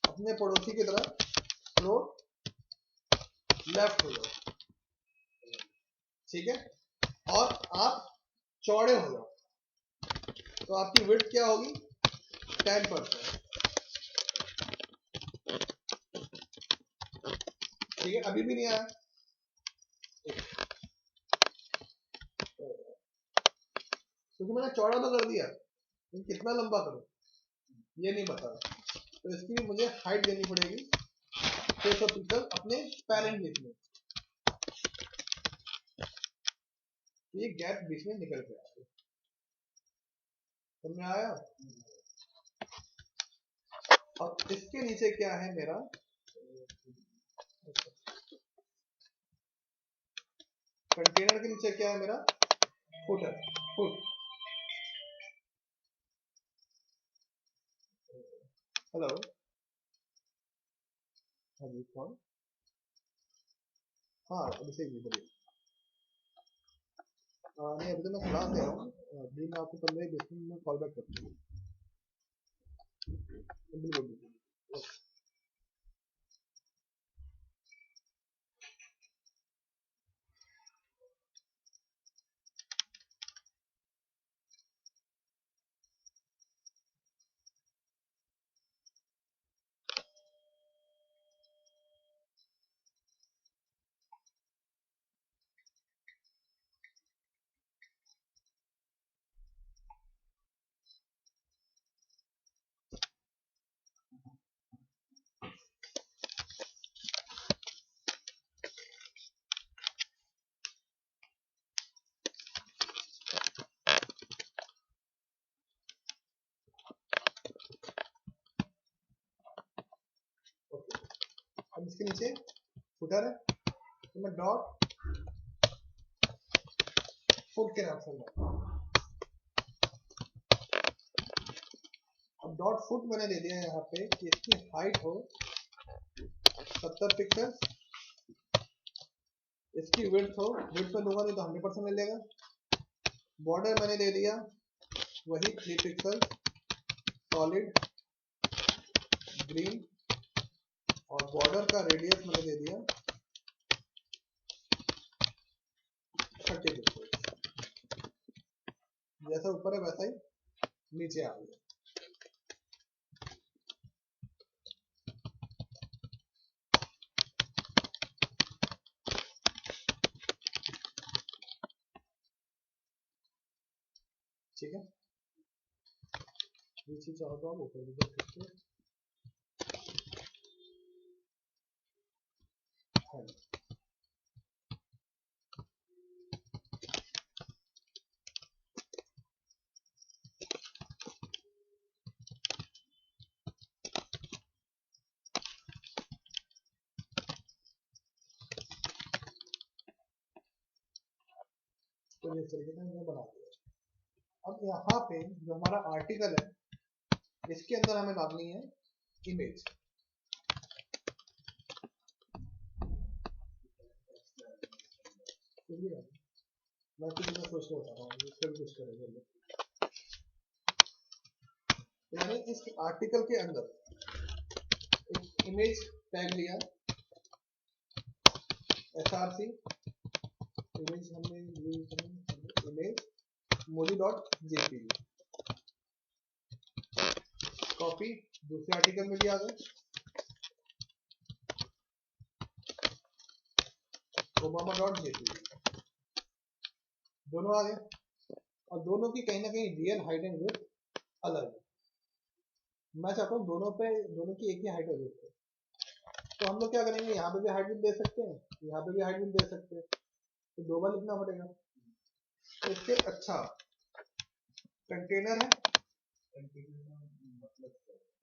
अपने पड़ोसी की तरह फ्लोट लेफ्ट हो जाओ, ठीक है, और आप चौड़े हो जाओ। तो आपकी विड्थ क्या होगी? 10%, ठीक है। अभी भी नहीं आया, क्योंकि मैंने चौड़ा तो कर दिया, लेकिन कितना लंबा करूं ये नहीं बता। तो इसकी भी मुझे हाइट देनी पड़ेगी 600 पिक्सल अपने पेरेंट लिस्ट में। ये गैप बीच में निकल गया, समझ में आया? अब इसके नीचे क्या है मेरा, कंटेनर के नीचे क्या है मेरा? Footer, foot. हेलो, हाँ जी कौन? हाँ अभिषेक जी बोलिए। नहीं अभी तो मैं क्लास ले रहा हूँ, अभी मैं आपको 15-20 मिनट में कॉल बैक करता हूँ। बिल्कुल बिल्कुल। अब इसके नीचे फुटर है, तो मैं डॉट फुट के नाम से लूंगा। अब डॉट फुट मैंने दे दिया है यहाँ पे कि इसकी हाइट हो 70 पिक्सल, इसकी विड्थ हो, विड्थ में दूंगा नहीं तो 100% मिल जाएगा। बॉर्डर मैंने दे दिया वही 3 पिक्सल सॉलिड ग्रीन, और बॉर्डर का रेडियस मैंने दे दिया 30 पिक्सल। जैसा ऊपर है वैसा ही नीचे आ गया। ठीक है, नीचे चाहो तो आप ऊपर भी कर सकते हो। तो इस तरीके से हमने बना दिया। अब यहाँ पे जो हमारा आर्टिकल है इसके अंदर हमें डालनी है इमेज। मैं कुछ मैं सोच के बता रहा हूँ, इसका भी कुछ करेंगे। यानी इस आर्टिकल के अंदर एक इमेज टैग लिया src, इमेज हमने यूज करें इमेज मोजी डॉट जेपीजी, कॉपी दूसरे आर्टिकल में भी आ गए, ओबामा डॉट जेपीजी, दोनों आ गए, और दोनों की कहीं ना कहीं रियल हाइट एंड विड्थ अलग है। मैं चाहता हूँ दोनों की एक ही हाइट और विड्थ है। तो हम लोग क्या करेंगे, यहाँ पे भी हाइट विड्थ दे सकते हैं, यहाँ पे भी हाइट विड्थ दे सकते हैं। तो 2 बार लिखना पड़ेगा। इससे अच्छा कंटेनर है।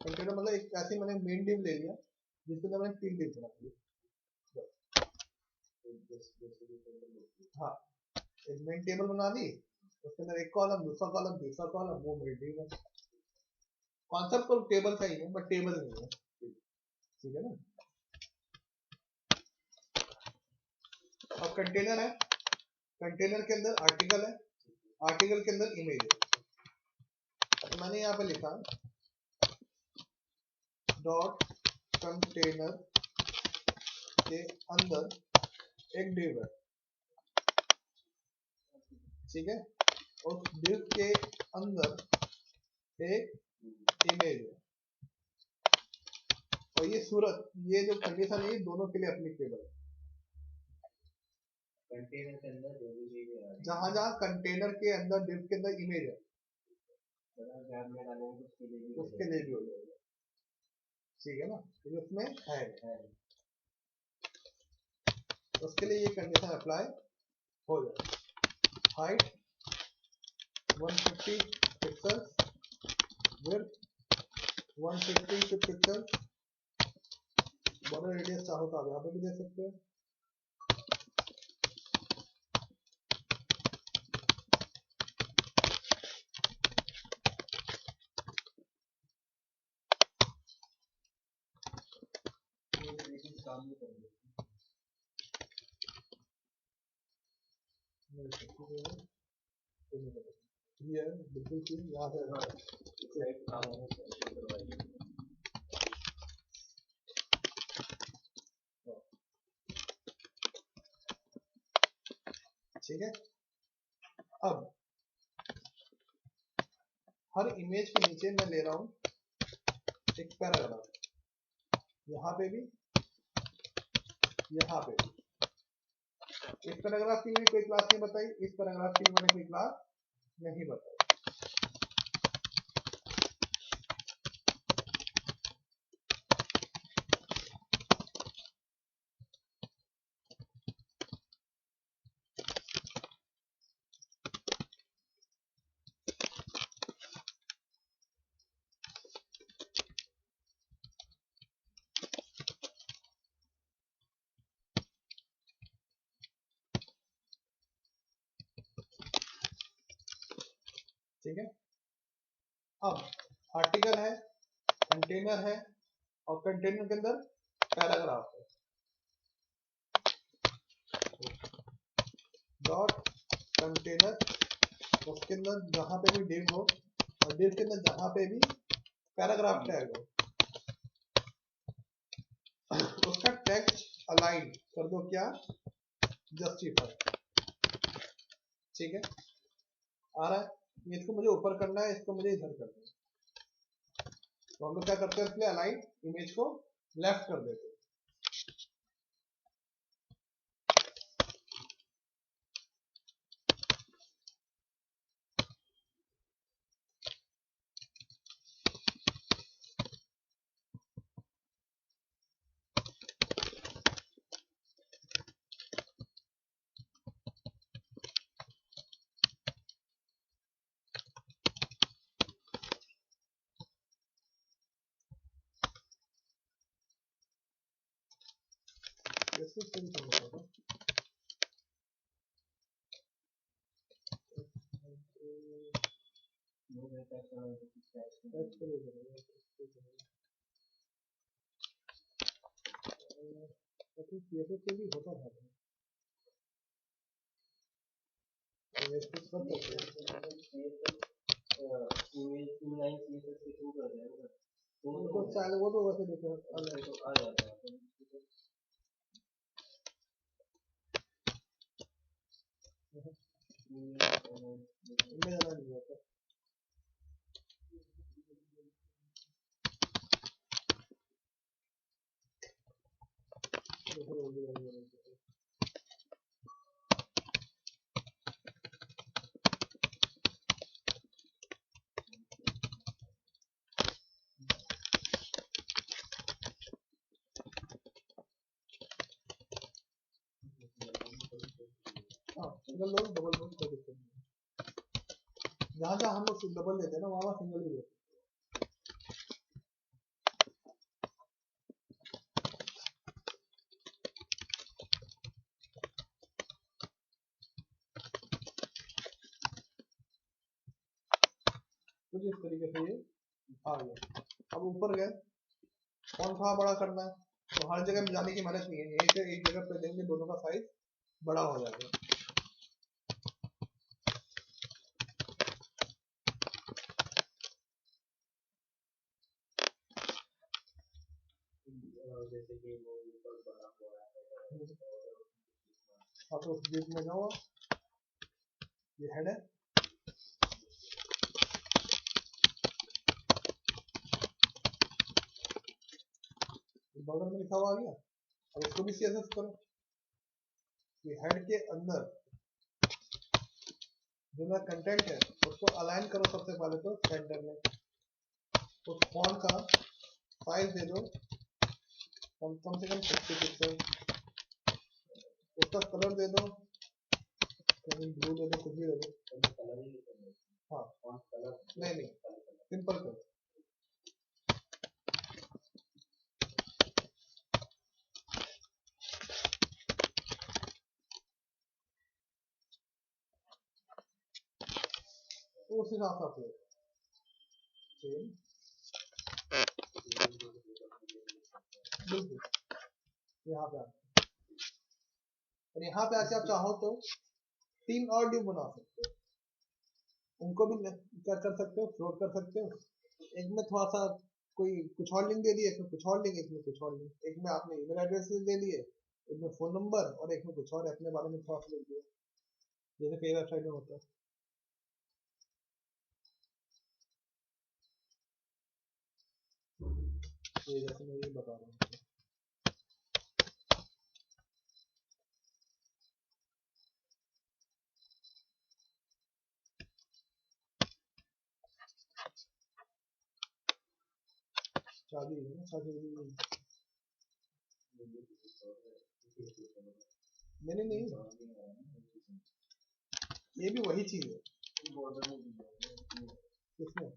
कंटेनर मतलब एक ऐसे मैंने मेन डिव ले लिया जिसके अंदर मैंने 3 डिव बना दिए। हाँ, एक मेन टेबल बना दी, उसके अंदर एक कॉलम, दूसरा कॉलम, तीसरा कॉलम, वो मेन डिव है। कॉन्सेप्ट तो टेबल का ही है बट टेबल नहीं है, ठीक है ना। अब कंटेनर है, कंटेनर के अंदर आर्टिकल है, आर्टिकल के अंदर इमेज है। तो मैंने यहाँ पे लिखा डॉट कंटेनर के अंदर एक डिव है, ठीक है, और डिव के अंदर एक इमेज है। और ये सूरत, ये जो कंडीशन है, दोनों के लिए एप्लीकेबल है। कंटेनर के अंदर जो भी चीजें आ रही जहां जहां कंटेनर के अंदर डिव के अंदर इमेज है, अगर गैप में डालेंगे तो उसके लिए भी हो जाएगा, ठीक है ना। तो उसमें है उसके लिए ये कंडीशन अप्लाई हो जाए। Height 150 pixels, width 150 pixels, border radius चाहो तो आप यहाँ पे भी दे सकते हो। काम नहीं करेंगे। ये बिल्कुल ठीक, यहाँ से ठीक है। अब हर इमेज के नीचे मैं ले रहा हूँ एक पैराग्राफ, यहाँ पे भी, यहाँ पे भी। इस पैराग्राफ की मैंने कोई क्लास नहीं बताई, इस पैराग्राफ की मैंने कोई क्लास नहीं बताई। ठीक है। अब आर्टिकल है, कंटेनर है, और कंटेनर के अंदर पैराग्राफ है। डॉट कंटेनर, उसके अंदर जहां पे भी डिव हो, और डिव के अंदर जहां पे भी पैराग्राफ टैग हो, उसका टेक्स्ट अलाइन कर दो, क्या, जस्टिफाई। ठीक है, आ रहा है। इसको मुझे ऊपर करना है, इसको मुझे इधर करना है, तो हम लोग क्या करते हैं, इसलिए अलाइन इमेज को लेफ्ट कर देते हैं। भी होता था, वो तो वैसे देखो आ जाता है। सिंगल लो डबल लो कोई दिक्कत नहीं। जहाँ जहाँ हम लोग डबल लेते हैं ना वहाँ सिंगल ही लेते हैं। कुछ इस तरीके से ये आ गया। अब ऊपर गए, कौन सा बड़ा करना है, तो हर जगह में जाने की मेहनत नहीं है, यहीं से एक जगह पे देंगे, दोनों का साइज बड़ा हो जाएगा। जैसे कि वो ऊपर बड़ा हुआ है अब उस बीच में जाओ, ये हेड है, बगल में लिखा हुआ आ गया। अब इसको भी सीएसएस करो, ये हेड के अंदर जो मेरा कंटेंट है उसको अलाइन करो सबसे पहले तो सेंटर में। तो फॉन्ट का साइज दे दो कम से कम 50 पिक्सल, उसका कलर दे दो, ब्लू दे दो, कुछ भी दे दो। कलर ही हाँ फॉन्ट कलर नहीं सिंपल करो। तो उस हिसाब से आप ले बिल्कुल यहाँ पे आके, और यहाँ पे आके आप चाहो तो 3 और ड्यू बना सकते हो, उनको भी क्या कर सकते हो, फ्लोट कर सकते हो। एक में थोड़ा सा कोई कुछ और लिंक दे दिए, एक में कुछ और लिंक, एक में कुछ और लिंक, एक में आपने ईमेल एड्रेस दे दिए, एक में फोन नंबर, और एक में कुछ और अपने बारे में थोड़ा सा लिख दिया, जैसे कई वेबसाइट में होता है। ये जैसे मैं ये बता रहा हूँ, शादी है ना, शादी नहीं, ये भी वही चीज है। किसमें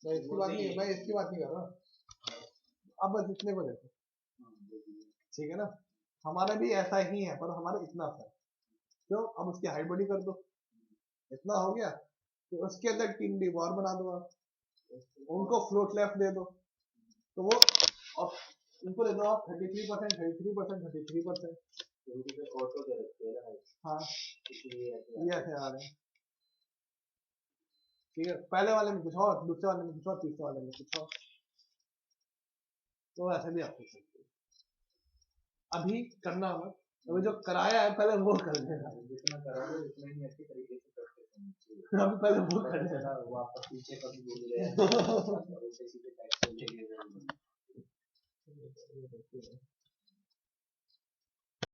मैं इसकी बात नहीं कर रहा, अब बस इतने को देखो, ठीक है ना। हमारा भी ऐसा ही है, पर हमारा इतना सा है, क्यों, अब उसकी हाइट बड़ी कर दो, इतना हो गया, तो उसके अंदर 3 डिव और बना दो आप, उनको फ्लोट लेफ्ट दे दो, तो वो और उनको दे दो आप 33%, 33%, 33%, ऑटो दे रखे हैं ना। हाँ इसलिए ये ऐसे आ रहे हैं, ठीक है। पहले वाले में कुछ और, दूसरे वाले में कुछ और, तीसरे वाले में कुछ और, तो ऐसे भी आप कर सकते हो। अभी करना मत, अभी जो कराया है पहले वो कर लेना, जितना करा लो उतना ही अच्छी तरीके से करते हैं। अभी पहले वो कर लेना, वो आपका पीछे कभी बोल रहे हैं